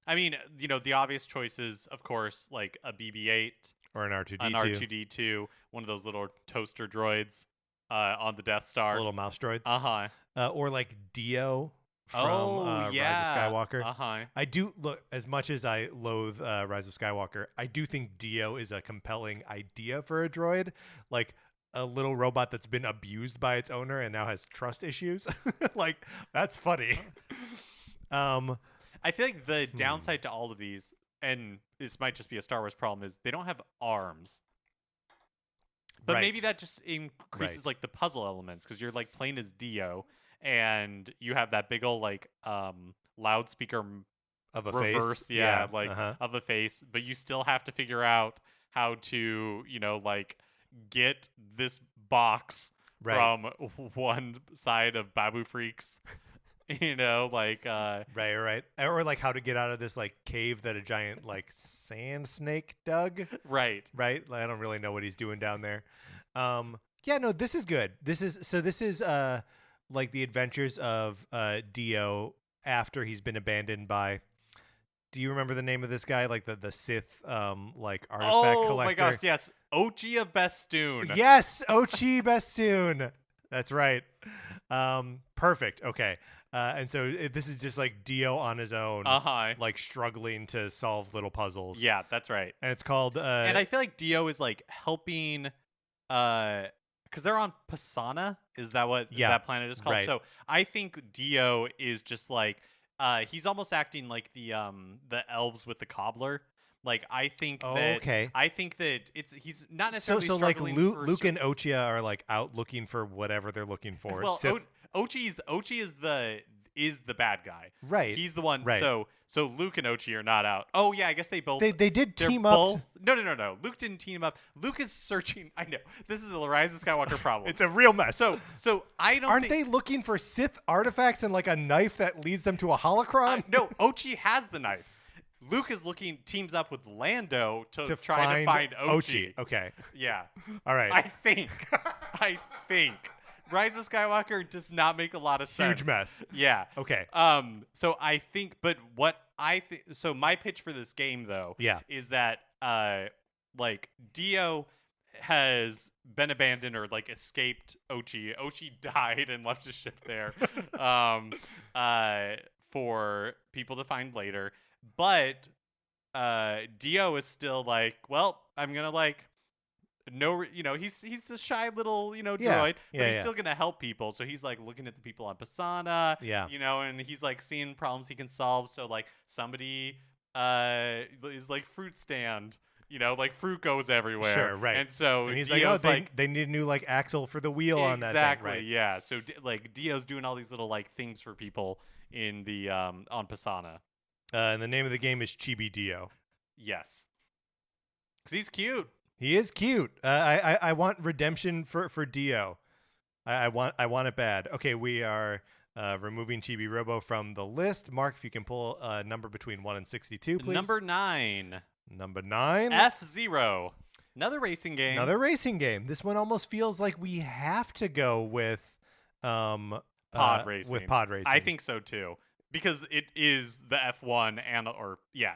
B: I mean, the obvious choices, of course, like a BB-8.
A: Or an R2-D2.
B: An R2-D2, one of those little toaster droids on the Death Star.
A: Little mouse droids.
B: Uh-huh.
A: Or like Dio from Rise of Skywalker.
B: Uh-huh.
A: I do, look, as much as I loathe Rise of Skywalker, I do think Dio is a compelling idea for a droid. Like a little robot that's been abused by its owner and now has trust issues. Like, that's funny.
B: I feel like the downside to all of these, and this might just be a Star Wars problem, is they don't have arms. But maybe that just increases like the puzzle elements because you're like playing as Dio and you have that big old like loudspeaker
A: of a
B: reverse,
A: face.
B: Of a face, but you still have to figure out how to, like get this box from one side of Babu Freak's
A: right, or like how to get out of this like cave that a giant like sand snake dug.
B: right
A: I don't really know what he's doing down there. This is good. This is like the adventures of Dio after he's been abandoned by, do you remember the name of this guy, like the Sith like artifact collector?
B: Oh my gosh, yes, Ochi of Bestoon.
A: Yes, Ochi Bestoon. That's right. Perfect. Okay. And so this is just like Dio on his own, like struggling to solve little puzzles.
B: Yeah, that's right.
A: And it's called.
B: And I feel like Dio is like helping, because they're on Pisana. Is that what that planet is called?
A: Right.
B: So I think Dio is just like, he's almost acting like the elves with the cobbler. Like I think that he's not necessarily
A: so like
B: Luke
A: and Ochia are like out looking for whatever they're looking for.
B: Well, Ochi is the bad guy.
A: Right.
B: He's the one.
A: Right.
B: So Luke and Ochi are not out. Oh yeah, I guess they both.
A: They did team
B: up.
A: up.
B: No. Luke didn't team up. Luke is searching. I know this is a Rise of Skywalker problem.
A: It's a real mess.
B: So I don't.
A: Aren't they looking for Sith artifacts and like a knife that leads them to a holocron?
B: No, Ochi has the knife. Luke is teams up with Lando to try to find Ochi.
A: Okay.
B: Yeah.
A: All right.
B: I think. Rise of Skywalker does not make a lot of sense.
A: Huge mess.
B: Yeah.
A: Okay.
B: So I think, but what I think, so my pitch for this game though, is that like Dio has been abandoned or like escaped Ochi. Ochi died and left his ship there, for people to find later. But Dio is still like, well, I'm gonna like he's a shy little
A: Yeah,
B: droid, but
A: yeah,
B: he's
A: yeah.
B: still gonna help people. So he's like looking at the people on Pisana,
A: Yeah.
B: and he's like seeing problems he can solve. So like somebody is like fruit stand, like fruit goes everywhere,
A: Sure, right.
B: and so
A: And he's like, oh,
B: Dio's like
A: they need a new like axle for the wheel on that thing,
B: exactly,
A: right?
B: yeah. So like Dio's doing all these little like things for people in the on Pisana.
A: And the name of the game is Chibi Dio.
B: Yes, because he's cute.
A: He is cute. I want redemption for Dio. I want it bad. Okay, we are removing Chibi Robo from the list. Mark, if you can pull a number between 1 and 62, please.
B: Number 9.
A: Number 9.
B: F-Zero. Another racing game.
A: Another racing game. This one almost feels like we have to go with
B: pod racing.
A: With pod racing.
B: I think so too. Because it is the F1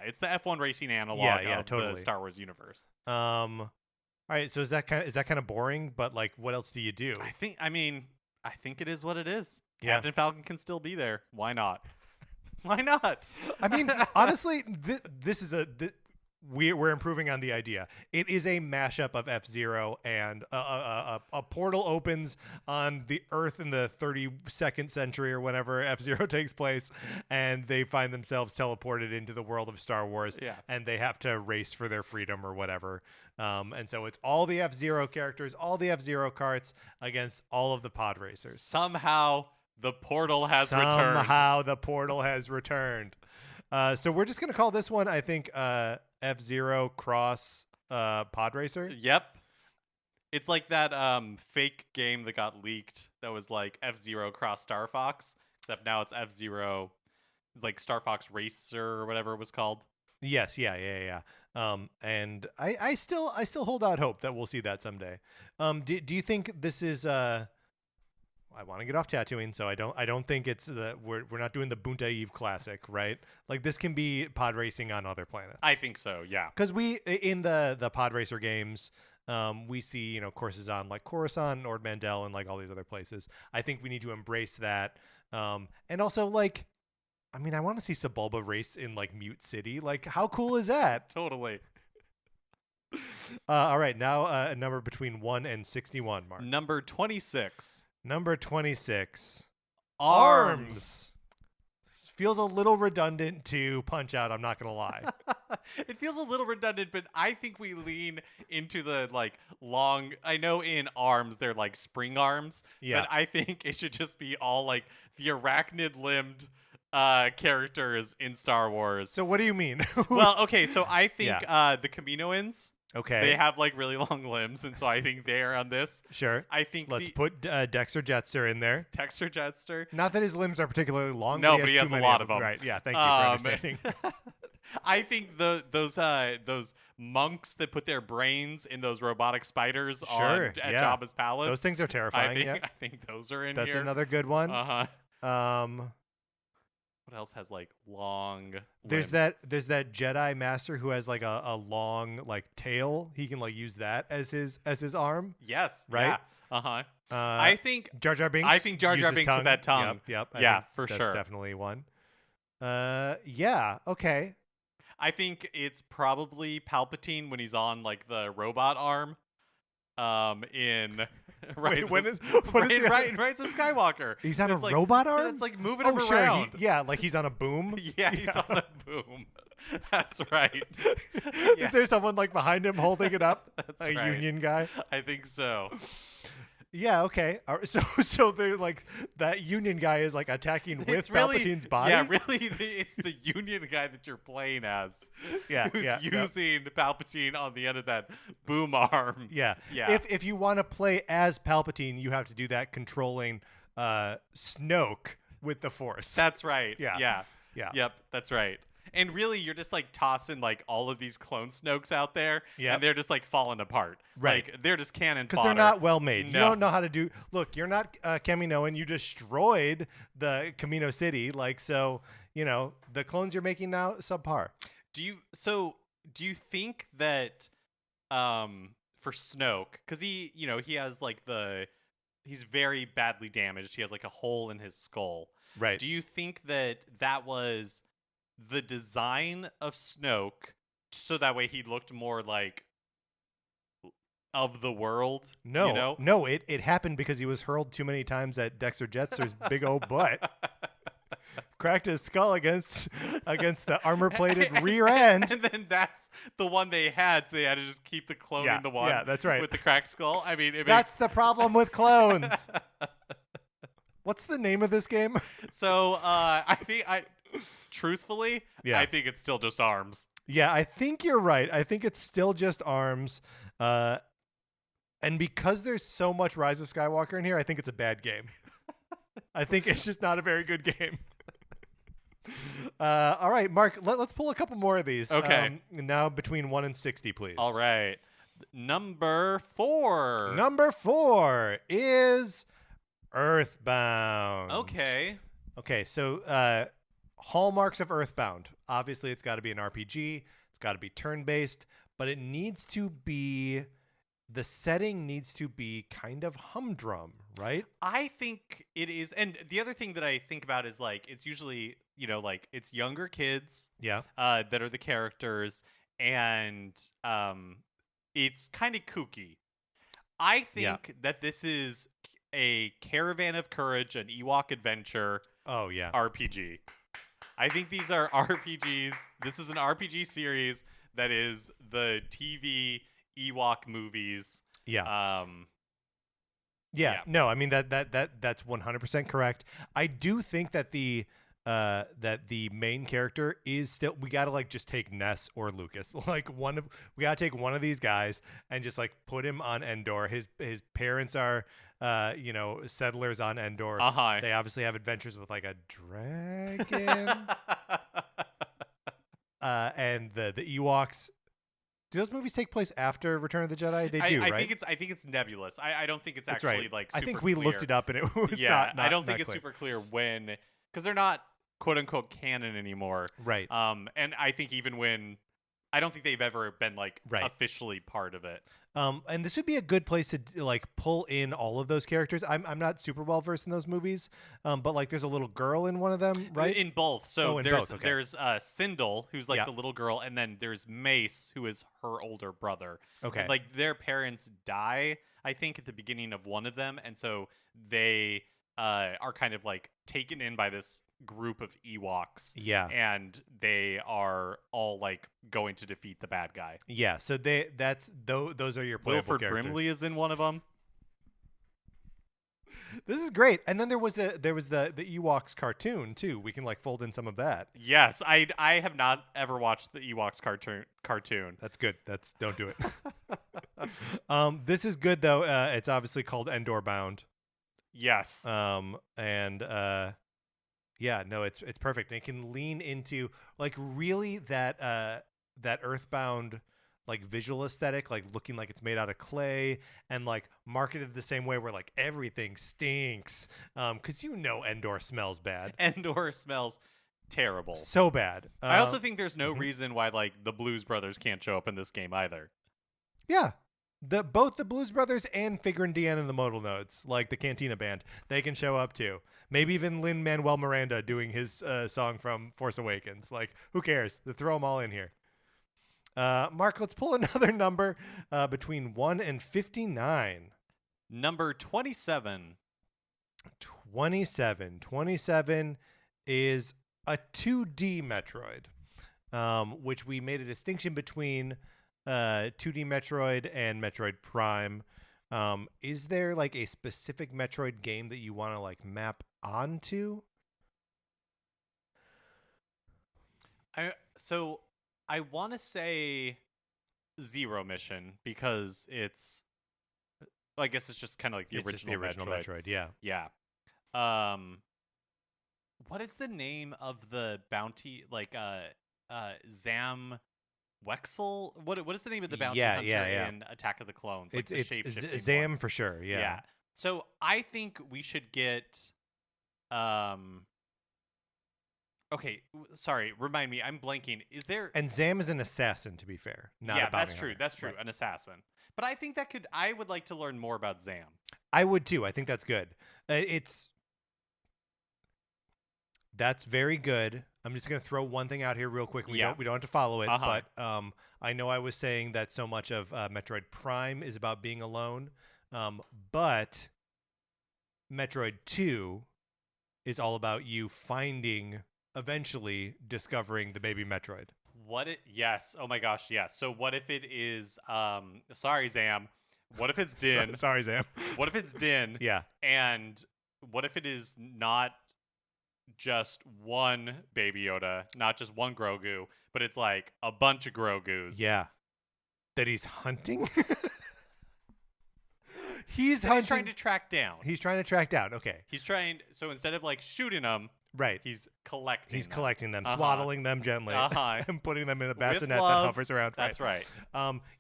B: it's the F1 racing analog of
A: totally.
B: the Star Wars universe.
A: All right, so is that kind of boring, but like what else do you do?
B: I think it is what it is.
A: Yeah.
B: Captain Falcon can still be there. Why not? Why not?
A: I mean, honestly, this is we're improving on the idea. It is a mashup of F-Zero and a portal opens on the Earth in the 32nd century or whenever F-Zero takes place, and they find themselves teleported into the world of Star Wars, and they have to race for their freedom or whatever. And so it's all the F-Zero characters, all the F-Zero karts against all of the pod racers.
B: Somehow the portal has returned.
A: Somehow the portal has returned. So we're just going to call this one, I think, F-Zero Cross Pod Racer.
B: Yep. It's like that fake game that got leaked that was like F-Zero Cross Star Fox, except now it's F-Zero, like Star Fox Racer or whatever it was called.
A: Yes, yeah. And I still hold out hope that we'll see that someday. Do you think this is I want to get off Tatooine, so I don't think it's we're not doing the Bunta Eve Classic, right? Like this can be pod racing on other planets.
B: I think so, yeah.
A: Because we in the pod racer games, we see courses on like Coruscant, Ord Mantell, and like all these other places. I think we need to embrace that, and also like, I mean, I want to see Sebulba race in like Mute City. Like, how cool is that?
B: Totally.
A: All right, now a number between 1 and 61, Mark.
B: Number 26.
A: Number 26.
B: Arms.
A: Feels a little redundant to Punch Out, I'm not going to lie.
B: It feels a little redundant, but I think we lean into the like long. I know in Arms they're like spring arms, but I think it should just be all like the arachnid limbed characters in Star Wars.
A: So what do you mean?
B: Well, okay, so I think the Kaminoans.
A: Okay.
B: They have like really long limbs, and so I think they are on this.
A: Sure.
B: I think
A: let's put Dexter Jetster in there.
B: Dexter Jetster.
A: Not that his limbs are particularly long.
B: No,
A: but
B: he has a lot of them.
A: Right. Yeah. Thank you for understanding.
B: I think those monks that put their brains in those robotic spiders at Jabba's palace.
A: Those things are terrifying.
B: I think those are in
A: That's
B: here.
A: That's another good one.
B: What else has like long
A: limbs? There's that Jedi master who has like a long like tail. He can like use that as his arm.
B: Yes.
A: Right.
B: Yeah. I think
A: Jar Jar Binks.
B: I think Jar Jar Binks with that tongue.
A: Yep.
B: For
A: that's
B: sure.
A: Definitely one. Yeah. Okay.
B: I think it's probably Palpatine when he's on like the robot arm. In Rise of Skywalker.
A: He's on a robot arm?
B: It's like moving him around.
A: Like he's on a boom.
B: Yeah, he's on a boom. That's right.
A: Is there someone like behind him holding it up?
B: That's
A: a
B: right.
A: Union guy?
B: I think so.
A: Yeah, okay. So they're like that Union guy is like attacking with Palpatine's body.
B: Yeah, really, it's the Union guy that you're playing as.
A: Yeah,
B: who's using Palpatine on the end of that boom arm.
A: Yeah. If you want to play as Palpatine, you have to do that controlling Snoke with the Force.
B: That's right.
A: Yeah.
B: Yep, that's right. And really, you're just like tossing like all of these clone Snokes out there, and they're just like falling apart.
A: Right.
B: Like they're just cannon
A: because they're not well made.
B: No.
A: You don't know how to do. Look, you're not Kaminoan. You destroyed the Kamino City. Like so, the clones you're making now subpar.
B: Do you think that for Snoke, because he has like he's very badly damaged. He has like a hole in his skull.
A: Right.
B: Do you think that was the design of Snoke so that way he looked more like of the world.
A: No,
B: you know?
A: no, it happened because he was hurled too many times at Dexter Jettster's big old butt. Cracked his skull against the armor-plated rear end.
B: And then that's the one they had, so they had to just keep the cloning the one
A: that's right.
B: with the cracked skull. I mean,
A: That's the problem with clones. What's the name of this game?
B: So truthfully,
A: Yeah.
B: I think it's still just ARMS.
A: Yeah, I think you're right. I think it's still just ARMS. And because there's so much Rise of Skywalker in here, I think it's a bad game. I think it's just not a very good game. All right, Mark, let's pull a couple more of these.
B: Okay.
A: Now between 1 and 60, please.
B: All right. Number 4.
A: Number 4 is Earthbound.
B: Okay.
A: Okay, so hallmarks of Earthbound. Obviously, it's got to be an RPG. It's got to be turn-based, but it needs to be... The setting needs to be kind of humdrum, right?
B: I think it is. And the other thing that I think about is like, it's usually, like it's younger kids
A: Yeah.
B: that are the characters, and it's kind of kooky. I think that this is a Caravan of Courage, an Ewok adventure
A: Oh, yeah.
B: RPG. I think these are RPGs. This is an RPG series that is the TV Ewok movies.
A: Yeah.
B: Yeah.
A: No, I mean that's 100% correct. I do think that the main character is still, we got to like just take Ness or Lucas. Like we got to take one of these guys and just like put him on Endor. His parents are settlers on Endor.
B: Uh-huh.
A: They obviously have adventures with like a dragon. And the Ewoks. Do those movies take place after Return of the Jedi? They do,
B: I
A: right?
B: I think it's nebulous. I don't think it's
A: That's
B: actually
A: right.
B: like
A: I
B: super
A: think we
B: clear.
A: looked it up and it was
B: Yeah,
A: not
B: I don't think
A: not
B: it's
A: clear.
B: super clear when, because they're not quote unquote canon anymore.
A: Right.
B: And I think even when, I don't think they've ever been like
A: Right.
B: officially part of it.
A: And this would be a good place to like pull in all of those characters. I'm not super well versed in those movies, but like there's a little girl in one of them, right?
B: In both. So
A: in
B: there's
A: both, okay.
B: there's Sindel, who's like
A: Yeah.
B: the little girl, and then there's Mace, who is her older brother.
A: Okay.
B: And, like their parents die, I think, at the beginning of one of them, and so they are kind of like taken in by this group of Ewoks.
A: Yeah.
B: And they are all like going to defeat the bad guy.
A: Yeah. So those are your playable
B: Wilford
A: characters.
B: Brimley is in one of them.
A: This is great. And then there was the Ewoks cartoon too. We can like fold in some of that.
B: Yes, I have not ever watched the Ewoks cartoon.
A: That's good. Don't do it. This is good though. It's obviously called Endor Bound.
B: Yes.
A: Yeah, no, it's perfect. And it can lean into like really that Earthbound like visual aesthetic, like looking like it's made out of clay and like marketed the same way where like everything stinks. Cause Endor smells bad.
B: Endor smells terrible.
A: So bad.
B: I also think there's no reason why like the Blues Brothers can't show up in this game either.
A: Yeah. Both the Blues Brothers and Figure and Deanna and the Modal Nodes, like the Cantina Band, they can show up too. Maybe even Lin-Manuel Miranda doing his song from Force Awakens. Like, who cares? They throw them all in here. Mark, let's pull another number between 1 and 59.
B: Number 27.
A: 27 is a 2D Metroid, which we made a distinction between 2D Metroid and Metroid Prime. Is there like a specific Metroid game that you want to like map onto?
B: I want to say Zero Mission because it's, I guess it's just kind of like the
A: It's just
B: original,
A: the original Metroid. Yeah.
B: Yeah. What is the name of the bounty? Like Zam Wexel? What is the name of the bounty hunter in Attack of the Clones? Like
A: It's
B: the shape-shifting
A: Zam
B: one.
A: for sure. Yeah.
B: Yeah. So I think we should get. Okay, sorry. Remind me. I'm blanking. Is there?
A: And Zam is an assassin, to be fair. Not
B: Yeah,
A: a bounty
B: that's true.
A: hunter.
B: That's true.
A: Right.
B: An assassin. But I think that could. I would like to learn more about Zam.
A: I would too. I think that's good. It's That's very good. I'm just gonna throw one thing out here real quick. We
B: Yeah.
A: don't have to follow it,
B: Uh-huh.
A: but I know I was saying that so much of Metroid Prime is about being alone, but Metroid 2 is all about you finding, eventually discovering the baby Metroid.
B: Yes. Oh my gosh, yes. So what if it is sorry, Zam. What if it's Din?
A: Sorry, Zam.
B: What if it's Din?
A: Yeah.
B: And what if it is not just one Baby Yoda, not just one Grogu, but it's like a bunch of Grogus?
A: Yeah. That he's hunting?
B: He's trying to track down.
A: He's trying to track down. Okay.
B: So instead of like shooting them,
A: Right.
B: he's collecting them.
A: collecting them,
B: Uh-huh.
A: swaddling them gently, and putting them in a bassinet that
B: love.
A: hovers around.
B: That's right.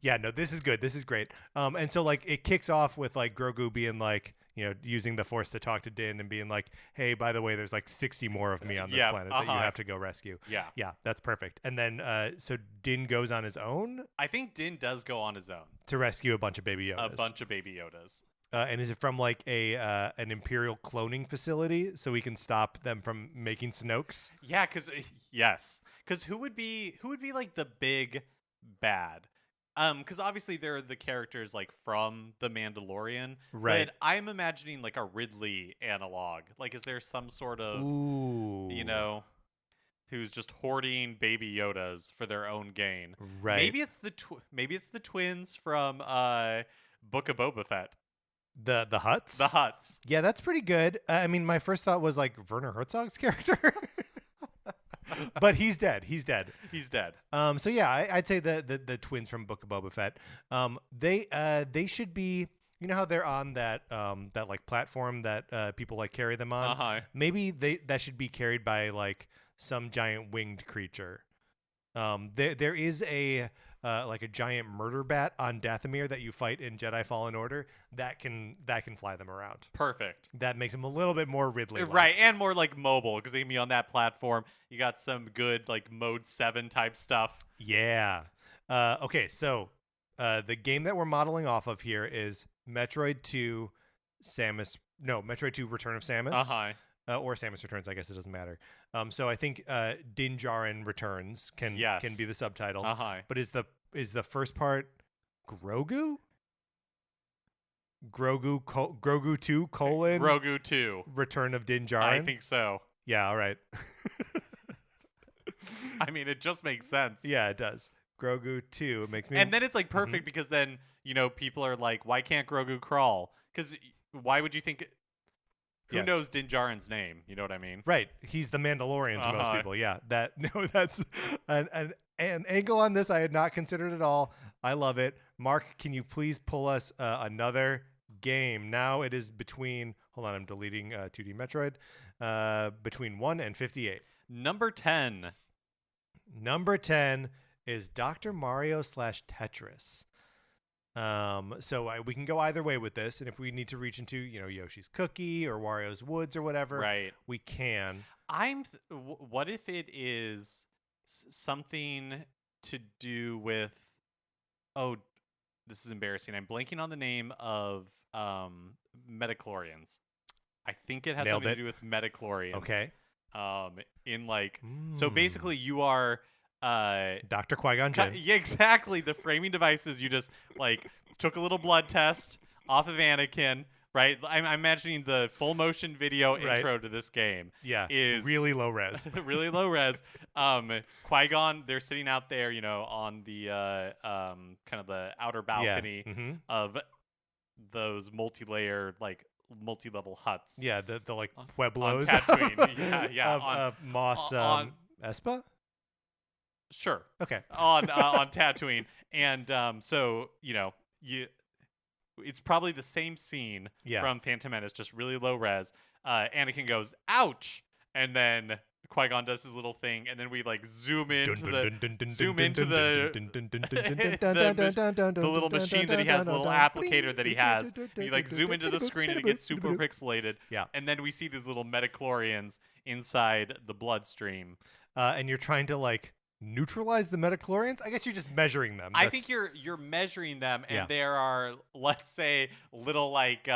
A: Yeah, no, this is good. This is great. And so like it kicks off with like Grogu being like, using the Force to talk to Din and being like, "Hey, by the way, there's like 60 more of me on this planet that you have to go rescue."
B: Yeah.
A: Yeah, that's perfect. And then so Din goes on his own
B: I think Din does go on his own.
A: to rescue a bunch of baby Yodas.
B: A bunch of Baby Yodas.
A: And is it from like an Imperial cloning facility so we can stop them from making Snokes?
B: Yeah, because who would be like the big bad? Because obviously there are the characters like from The Mandalorian,
A: Right.
B: But I'm imagining like a Ridley analog. Like, is there some sort of
A: Ooh.
B: who's just hoarding Baby Yodas for their own gain?
A: Right.
B: Maybe it's the twins from Book of Boba Fett.
A: The Hutts?
B: The Hutts.
A: Yeah, that's pretty good. I mean, my first thought was like Werner Herzog's character. But he's dead. He's dead.
B: He's dead.
A: So yeah, I'd say the twins from Book of Boba Fett. They should be. You know how they're on that like platform that people like carry them on.
B: Uh-huh.
A: Maybe that should be carried by like some giant winged creature. There is a like a giant murder bat on Dathomir that you fight in Jedi Fallen Order that can fly them around.
B: Perfect.
A: That makes them a little bit more Ridley.
B: Right, and more like mobile because they can be on that platform. You got some good like Mode 7 type stuff.
A: Yeah. Okay, so the game that we're modeling off of here is Metroid 2 Metroid 2 Return of Samus.
B: Uh-huh.
A: Or Samus Returns, I guess it doesn't matter. So I think Din Djarin Returns can be the subtitle.
B: Uh-huh.
A: But is the first part Grogu? Grogu 2 colon
B: Grogu 2.
A: Return of Din Djarin?
B: I think so.
A: Yeah, all right.
B: I mean, it just makes sense.
A: Yeah, it does. Grogu 2. It makes me.
B: And then it's like perfect because then, people are like, why can't Grogu crawl? Because why would you think... Who
A: Yes.
B: knows Din Djarin's name? You know what I mean?
A: Right. He's the Mandalorian to most
B: Uh-huh.
A: people. Yeah. That's an angle on this I had not considered at all. I love it. Mark, can you please pull us another game? Now it is between, hold on, I'm deleting 2D Metroid, between 1 and 58.
B: Number 10.
A: Number 10 is Dr. Mario / Tetris. So we can go either way with this, and if we need to reach into, Yoshi's Cookie or Wario's Woods or whatever,
B: Right.
A: we can.
B: What if it is something to do with... Oh, this is embarrassing. I'm blanking on the name of Metachlorians. I think it has
A: Nailed
B: something
A: it.
B: to do with Metachlorians.
A: Okay.
B: In like... So basically you are...
A: Dr. Qui-Gon Jinn.
B: Yeah, exactly. The framing devices, you just like took a little blood test off of Anakin, right? I'm imagining the full motion video
A: Right.
B: intro to this game.
A: Yeah.
B: Is
A: really low res.
B: really low res. Qui-Gon, they're sitting out there, on the kind of the outer balcony of those multi-level huts.
A: Yeah, the like
B: On
A: Pueblos
B: Tatooine. Yeah.
A: of Mos
B: on-
A: Espa.
B: Sure.
A: Okay.
B: on Tatooine, and so it's probably the same scene
A: Yeah.
B: from Phantom Menace, just really low res. Anakin goes, "Ouch!" and then Qui-Gon does his little thing, and then we like zoom into the little machine that he has, the little applicator that he has. And you like zoom into the screen and it gets super pixelated.
A: Yeah.
B: And then we see these little metachlorians inside the bloodstream.
A: And you're trying to like neutralize the metachlorians. I guess you're just measuring them.
B: I think you're measuring them, and
A: Yeah.
B: there are, let's say, little like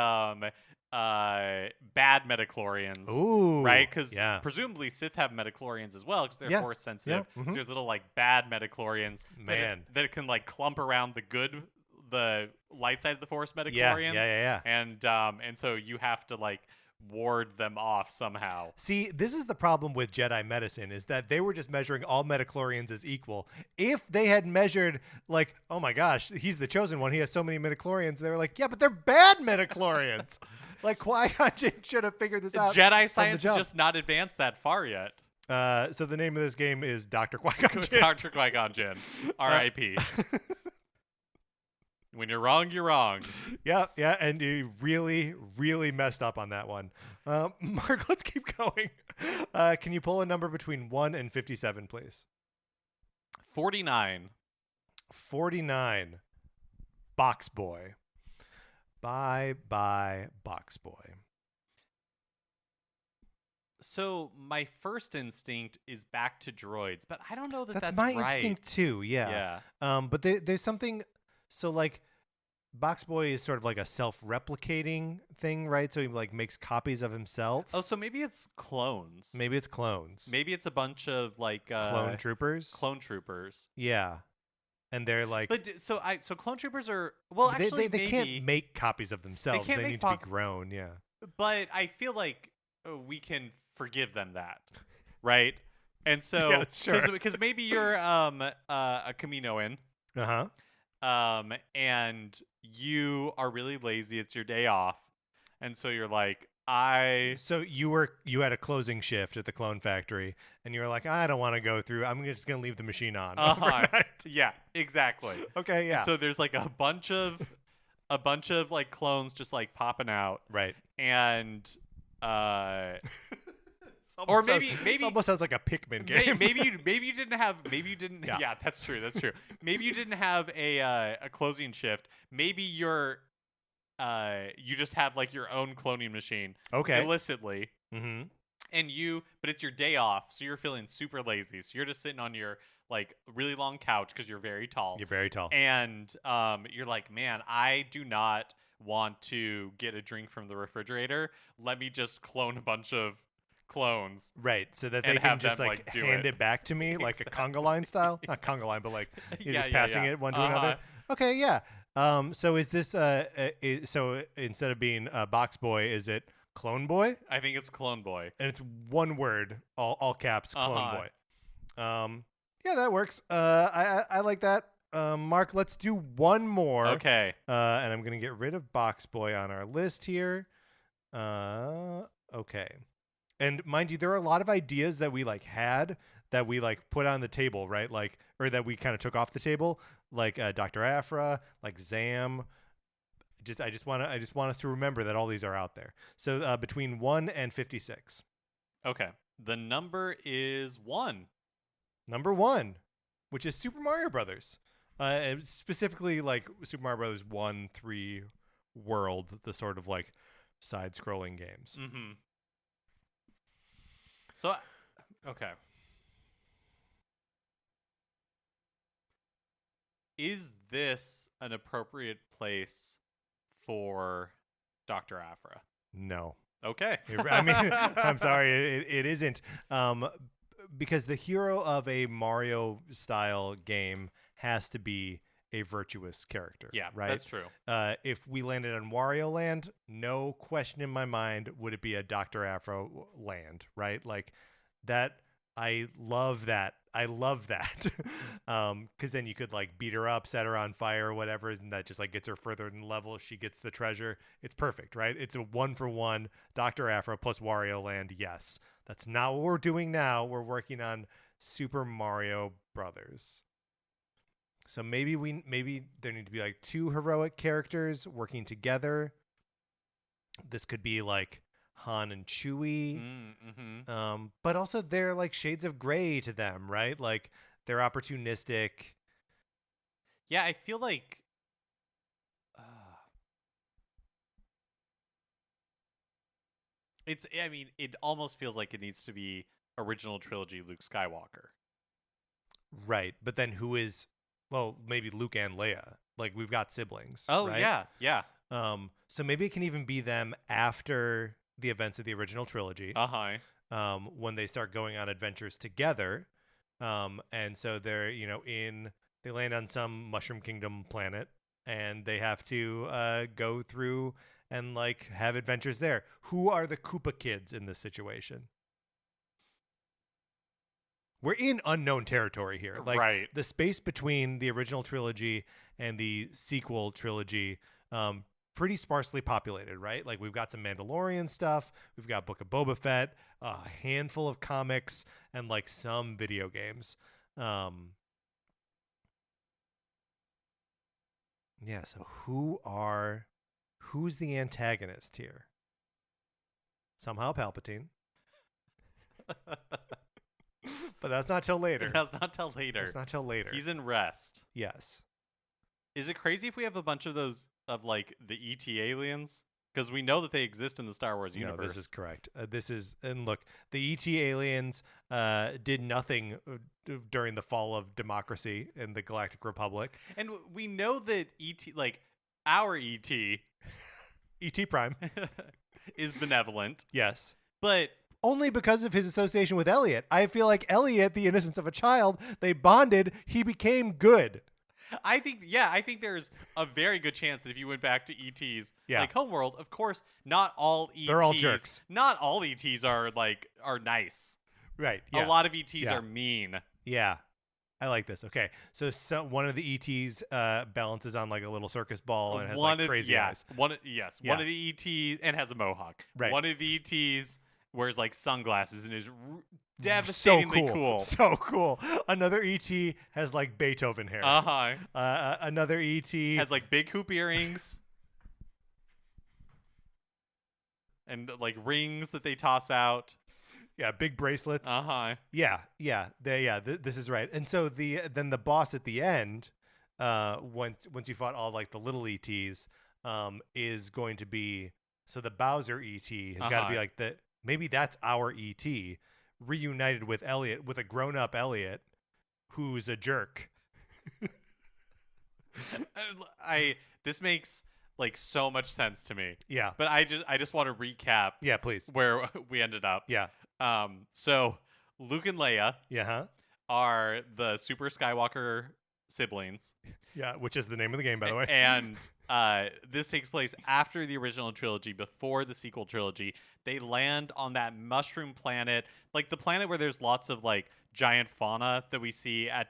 B: bad metachlorians.
A: Ooh,
B: Right? Because
A: yeah,
B: presumably Sith have metachlorians as well because they're
A: yeah,
B: force sensitive.
A: yeah.
B: So there's little like bad metachlorians
A: Man,
B: that can like clump around the light side of the force
A: yeah,
B: metachlorians.
A: yeah, yeah, yeah.
B: And so you have to like ward them off somehow.
A: See, this is the problem with Jedi medicine is that they were just measuring all metachlorians as equal. If they had measured like, oh my gosh, he's the chosen one, he has so many metachlorians, they were like, yeah, but they're bad metachlorians. Like Qui-Gon Jinn should have figured this out.
B: Jedi
A: from the
B: science has
A: jump.
B: just not advanced that far yet.
A: So the name of this game is Dr. Qui-Gon Jinn.
B: Dr. Qui-Gon Jinn, R.I.P. When you're wrong, you're wrong.
A: Yeah, and you really, really messed up on that one. Mark, let's keep going. Can you pull a number between 1 and 57, please?
B: 49.
A: 49. Box Boy. Bye, Box Boy.
B: So my first instinct is back to droids, but I don't know that that's
A: my
B: right.
A: instinct too, yeah. But there's something, so like Box Boy is sort of like a self-replicating thing, right? So he like makes copies of himself.
B: Oh, so maybe it's clones.
A: Maybe it's clones.
B: Maybe it's a bunch of like
A: Clone troopers.
B: Clone troopers.
A: Yeah. And they're like,
B: But so clone troopers are actually
A: they can't make copies of themselves. They need to be grown. Yeah.
B: But I feel like we can forgive them that, right? And so
A: Yeah, sure.
B: because maybe you're a Kaminoan, and you are really lazy. It's your day off, and so you're like,
A: So you had a closing shift at the clone factory, and you were like, I don't want to go through. I'm just gonna leave the machine on overnight.
B: Yeah, exactly.
A: Okay, yeah.
B: And so there's like a bunch of like clones just like popping out,
A: right.
B: And
A: Or maybe it almost sounds like a Pikmin game.
B: maybe you didn't. Yeah, that's true. Maybe you didn't have a closing shift. Maybe you just have like your own cloning machine.
A: Okay.
B: Illicitly.
A: Mm-hmm.
B: But it's your day off, so you're feeling super lazy. So you're just sitting on your like really long couch because you're very tall.
A: You're very tall.
B: And you're like, man, I do not want to get a drink from the refrigerator. Let me just clone a bunch of clones,
A: right? So that they can just
B: them,
A: like
B: do
A: hand it back to me like a conga line style, not conga line, but like you're just passing it one to another. Okay, yeah. So is this so instead of being Box Boy, is it Clone Boy?
B: I think it's Clone Boy,
A: and it's one word, all caps, Clone Boy. Yeah, that works. I like that. Mark, let's do one more.
B: Okay.
A: And I'm gonna get rid of Box Boy on our list here. Okay. And mind you, there are a lot of ideas that we like had that we like put on the table, right? Like, or that we kind of took off the table, like Dr. Aphra, like Zam. I just want us to remember that all these are out there. So between 1 and 56.
B: Okay. The number is 1.
A: Number 1, which is Super Mario Brothers. And specifically like Super Mario Brothers 1, 3, World, the sort of like side-scrolling games.
B: Mm-hmm. So, okay. Is this an appropriate place for Dr. Aphra?
A: No.
B: Okay.
A: I mean, I'm sorry, it isn't. Because the hero of a Mario-style game has to be a virtuous character.
B: Yeah,
A: right?
B: That's true.
A: If we landed on Wario Land, no question in my mind would it be a Dr. Afro land, right? Like that. I love that. Because then you could like beat her up, set her on fire or whatever, and that just like gets her further in the level. She gets the treasure. It's perfect, right? It's a 1-for-1 Dr. Afro plus Wario Land. Yes, that's not what we're doing now. We're working on Super Mario Brothers. So maybe there need to be like 2 heroic characters working together. This could be like Han and Chewie.
B: Mm-hmm.
A: But also they're like shades of gray to them, right? Like they're opportunistic.
B: Yeah, I feel like it almost feels like it needs to be original trilogy Luke Skywalker.
A: Right. But then who is, well, maybe Luke and Leia. Like we've got siblings.
B: Oh,
A: right?
B: yeah.
A: So maybe it can even be them after the events of the original trilogy, when they start going on adventures together. And so they're, they land on some Mushroom Kingdom planet, and they have to go through and like have adventures there. Who are the Koopa kids in this situation? We're in unknown territory here. Like,
B: right.
A: The space between the original trilogy and the sequel trilogy, pretty sparsely populated, right? Like, we've got some Mandalorian stuff, we've got Book of Boba Fett, a handful of comics, and like some video games. Yeah, so who's the antagonist here? Somehow Palpatine. But that's not till later.
B: That's not till later.
A: It's not till later.
B: He's in rest.
A: Yes.
B: Is it crazy if we have a bunch of those of like the ET aliens? Because we know that they exist in the Star Wars universe.
A: No, this is correct. And look, the ET aliens did nothing during the fall of democracy in the Galactic Republic.
B: And we know that our ET,
A: ET Prime,
B: is benevolent.
A: Yes.
B: But
A: only because of his association with Elliot. I feel like Elliot, the innocence of a child, they bonded, he became good.
B: I think there's a very good chance that if you went back to ETs, like Homeworld, of course, not all ETs.
A: They're all jerks.
B: Not all ETs are nice.
A: Right. Yes.
B: A lot of ETs are mean.
A: Yeah. I like this. Okay. So one of the ETs balances on like a little circus ball and has crazy eyes. One of the ETs and has a mohawk. Right. One of the ETs wears like sunglasses and is devastatingly cool. So cool. Another ET has like Beethoven hair. Another ET
B: has like big hoop earrings and like rings that they toss out.
A: Yeah, big bracelets. This is right. And so then the boss at the end, once you fought all like the little ETs, is going to be, so the Bowser ET has got to be like maybe that's our ET reunited with Elliot, with a grown-up Elliot who's a jerk.
B: This makes like so much sense to me.
A: Yeah.
B: But I just want to recap.
A: Yeah, please.
B: Where we ended up.
A: Yeah.
B: So Luke and Leia
A: are
B: the Super Skywalker siblings.
A: Yeah, which is the name of the game, by the way.
B: And this takes place after the original trilogy, before the sequel trilogy. They land on that mushroom planet, like the planet where there's lots of like giant fauna that we see at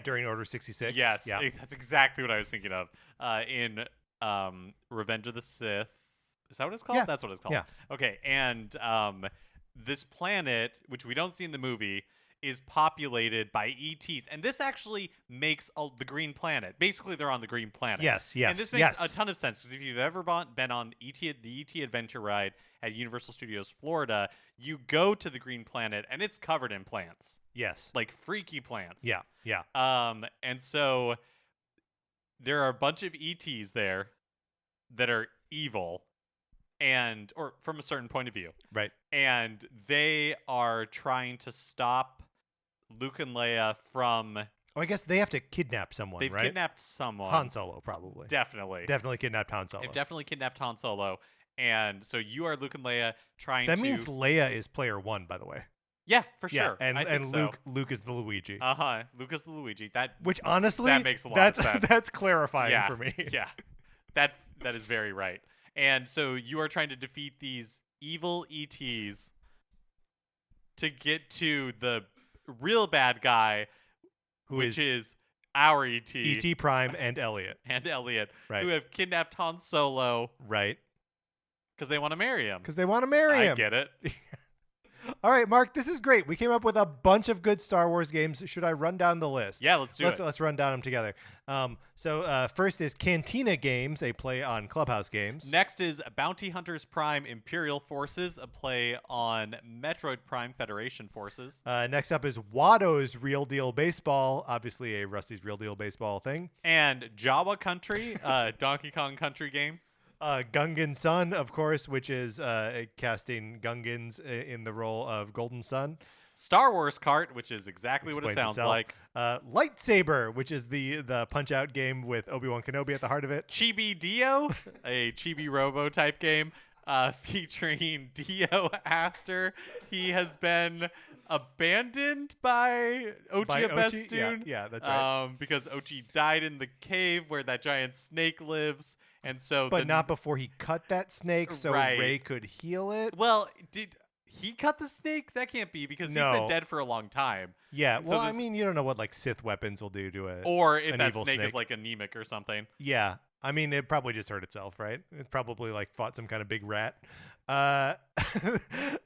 A: during Order 66.
B: Yes, that's exactly what I was thinking of. In Revenge of the Sith. Is that what it's called?
A: Yeah.
B: That's what it's called.
A: Yeah.
B: Okay, and this planet, which we don't see in the movie, is populated by ETs. And this actually makes the Green Planet. Basically, they're on the Green Planet.
A: Yes.
B: And this makes a ton of sense, because if you've ever been on the ET Adventure ride at Universal Studios Florida, you go to the Green Planet, and it's covered in plants.
A: Yes.
B: Like freaky plants.
A: Yeah.
B: And so there are a bunch of ETs there that are evil, or from a certain point of view.
A: Right.
B: And they are trying to stop Luke and Leia from...
A: Oh, I guess they have to kidnap someone,
B: They've
A: right?
B: kidnapped someone.
A: Han Solo, probably.
B: Definitely
A: kidnapped Han Solo.
B: They've definitely kidnapped Han Solo. And so you are Luke and Leia trying
A: That means Leia is player 1, by the way.
B: Yeah, for sure.
A: And Luke is the Luigi.
B: Luke is the Luigi.
A: Which honestly,
B: that makes a lot of sense.
A: That's clarifying for me.
B: Yeah. That is very right. And so you are trying to defeat these evil ETs to get to the real bad guy, which is our ET.
A: ET Prime and Elliot.
B: Right. Who have kidnapped Han Solo.
A: Right.
B: Because they want to marry him.
A: I
B: get it.
A: All right, Mark, this is great. We came up with a bunch of good Star Wars games. Should I run down the list?
B: Yeah, let's do it.
A: Let's run down them together. So first is Cantina Games, a play on Clubhouse games.
B: Next is Bounty Hunters Prime Imperial Forces, a play on Metroid Prime Federation Forces.
A: Next up is Watto's Real Deal Baseball, obviously a Rusty's Real Deal Baseball thing.
B: And Jawa Country, Donkey Kong Country game.
A: Gungan Sun, of course, which is casting Gungans in the role of Golden Sun.
B: Star Wars Kart, which is exactly what it
A: Explains
B: sounds
A: itself.
B: like.
A: Lightsaber, which is the Punch-Out game with Obi-Wan Kenobi at the heart of it.
B: Chibi Dio, a Chibi Robo type game featuring Dio after he has been abandoned by Ochi Bestoon.
A: Yeah, that's right.
B: Because Ochi died in the cave where that giant snake lives, and so
A: But not before he cut that snake, so
B: Right.
A: Rey could heal it.
B: Well, did he cut the snake? That can't be because he's been
A: No.
B: dead for a long time.
A: Yeah,
B: So
A: well, I
B: this-
A: mean, you don't know what like Sith weapons will do to it.
B: Or if
A: An
B: that
A: evil
B: snake is
A: snake.
B: like anemic or something.
A: Yeah, I mean, it probably just hurt itself, right? It probably like fought some kind of big rat.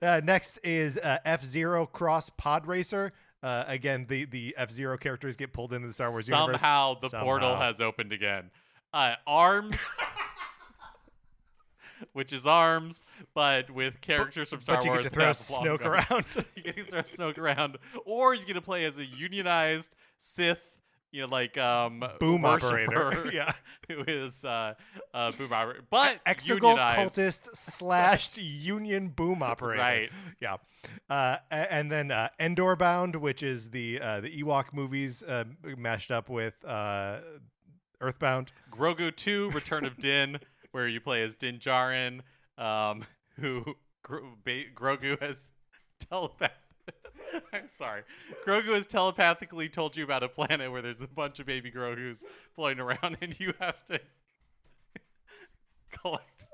A: Next is F-Zero Cross Pod Racer. Again, the F-Zero characters get pulled into the Star Wars universe.
B: Somehow the portal
A: Somehow.
B: has opened again. Arms, which is arms, but with characters from Star
A: but you
B: Wars.
A: get to throw
B: that have long
A: Snoke
B: gone.
A: around.
B: You get to throw Snoke around, or you get to play as a unionized Sith. Like
A: Boom
B: worshiper,
A: operator. Yeah.
B: who is boom operator, but
A: Exegol
B: unionized.
A: cultist / union boom operator.
B: Right.
A: Yeah. And then Endor Bound, which is the Ewok movies mashed up with Earthbound.
B: Grogu 2, Return of Din, where you play as Din Djarin, who Grogu has I'm sorry. Grogu has telepathically told you about a planet where there's a bunch of baby Grogus floating around, and you have to collect.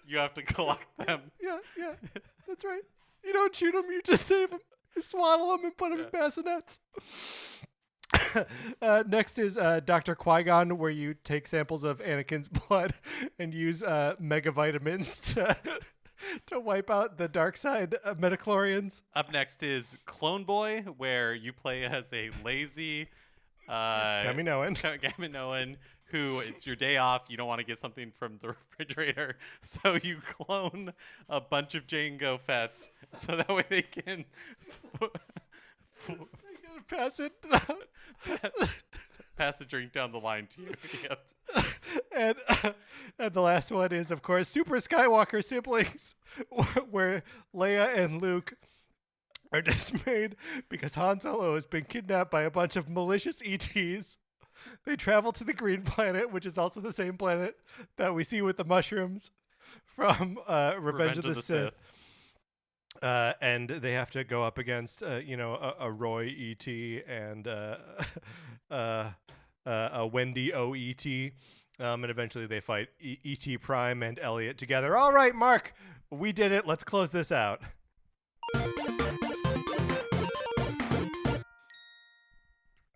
B: You have to collect them.
A: Yeah, that's right. You don't shoot them, you just save them. You swaddle them and put them in bassinets. Next is Dr. Qui-Gon, where you take samples of Anakin's blood and use mega vitamins to wipe out the dark side metachlorians.
B: Up next is Clone Boy, where you play as a lazy Gaminoan who it's your day off. You don't want to get something from the refrigerator, so you clone a bunch of Jango Fetts so that way they can
A: Pass it.
B: pass a drink down the line to you. Yep.
A: And the last one is, of course, Super Skywalker siblings, where Leia and Luke are dismayed because Han Solo has been kidnapped by a bunch of malicious ETs. They travel to the Green Planet, which is also the same planet that we see with the mushrooms from Revenge of the Sith. And they have to go up against, a Roy E.T. and a Wendy O.E.T. And eventually they fight E.T. Prime and Elliot together. All right, Mark, we did it. Let's close this out.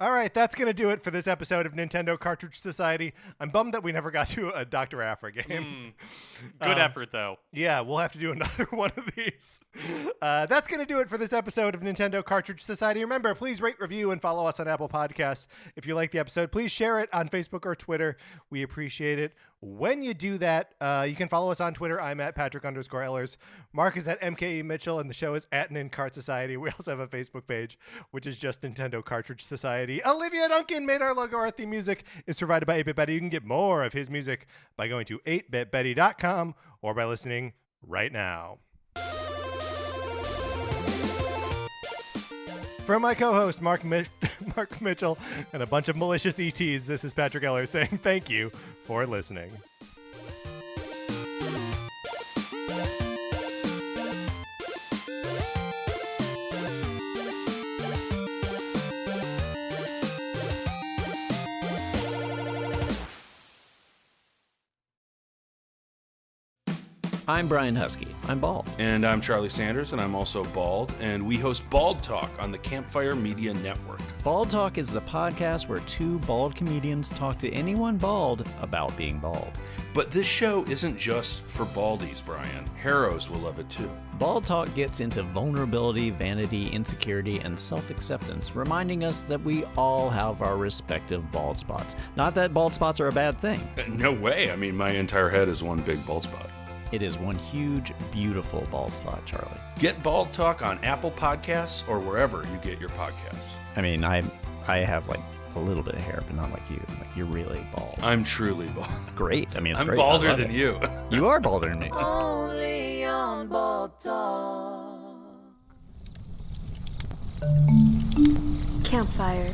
A: All right, that's going to do it for this episode of Nintendo Cartridge Society. I'm bummed that we never got to a Dr. Aphra game.
B: Good effort, though.
A: Yeah, we'll have to do another one of these. That's going to do it for this episode of Nintendo Cartridge Society. Remember, please rate, review, and follow us on Apple Podcasts. If you like the episode, please share it on Facebook or Twitter. We appreciate it. When you do that, you can follow us on Twitter. I'm at Patrick_Ellers. Mark is at MKE Mitchell, and the show is at Nincart Society. We also have a Facebook page, which is just Nintendo Cartridge Society. Olivia Duncan made our logo. Our theme music is provided by 8-Bit Betty. You can get more of his music by going to 8bitbetty.com or by listening right now. From my co-host, Mark Mitchell, and a bunch of malicious ETs, this is Patrick Eller saying thank you for listening.
C: I'm Brian Husky. I'm bald.
D: And I'm Charlie Sanders, and I'm also bald, and we host Bald Talk on the Campfire Media Network.
C: Bald Talk is the podcast where two bald comedians talk to anyone bald about being bald.
D: But this show isn't just for baldies, Brian. Harrows will love it too.
C: Bald Talk gets into vulnerability, vanity, insecurity, and self-acceptance, reminding us that we all have our respective bald spots. Not that bald spots are a bad thing.
D: No way. I mean, my entire head is one big bald spot.
C: It is one huge, beautiful bald spot, Charlie.
D: Get Bald Talk on Apple Podcasts or wherever you get your podcasts.
C: I mean, I have like a little bit of hair, but not like you. Like you're really bald.
D: I'm truly bald.
C: Great. I mean, it's
D: I'm
C: great. I
D: balder
C: love
D: than
C: it.
D: you.
C: You are balder than me.
E: Only on Bald Talk. Campfire.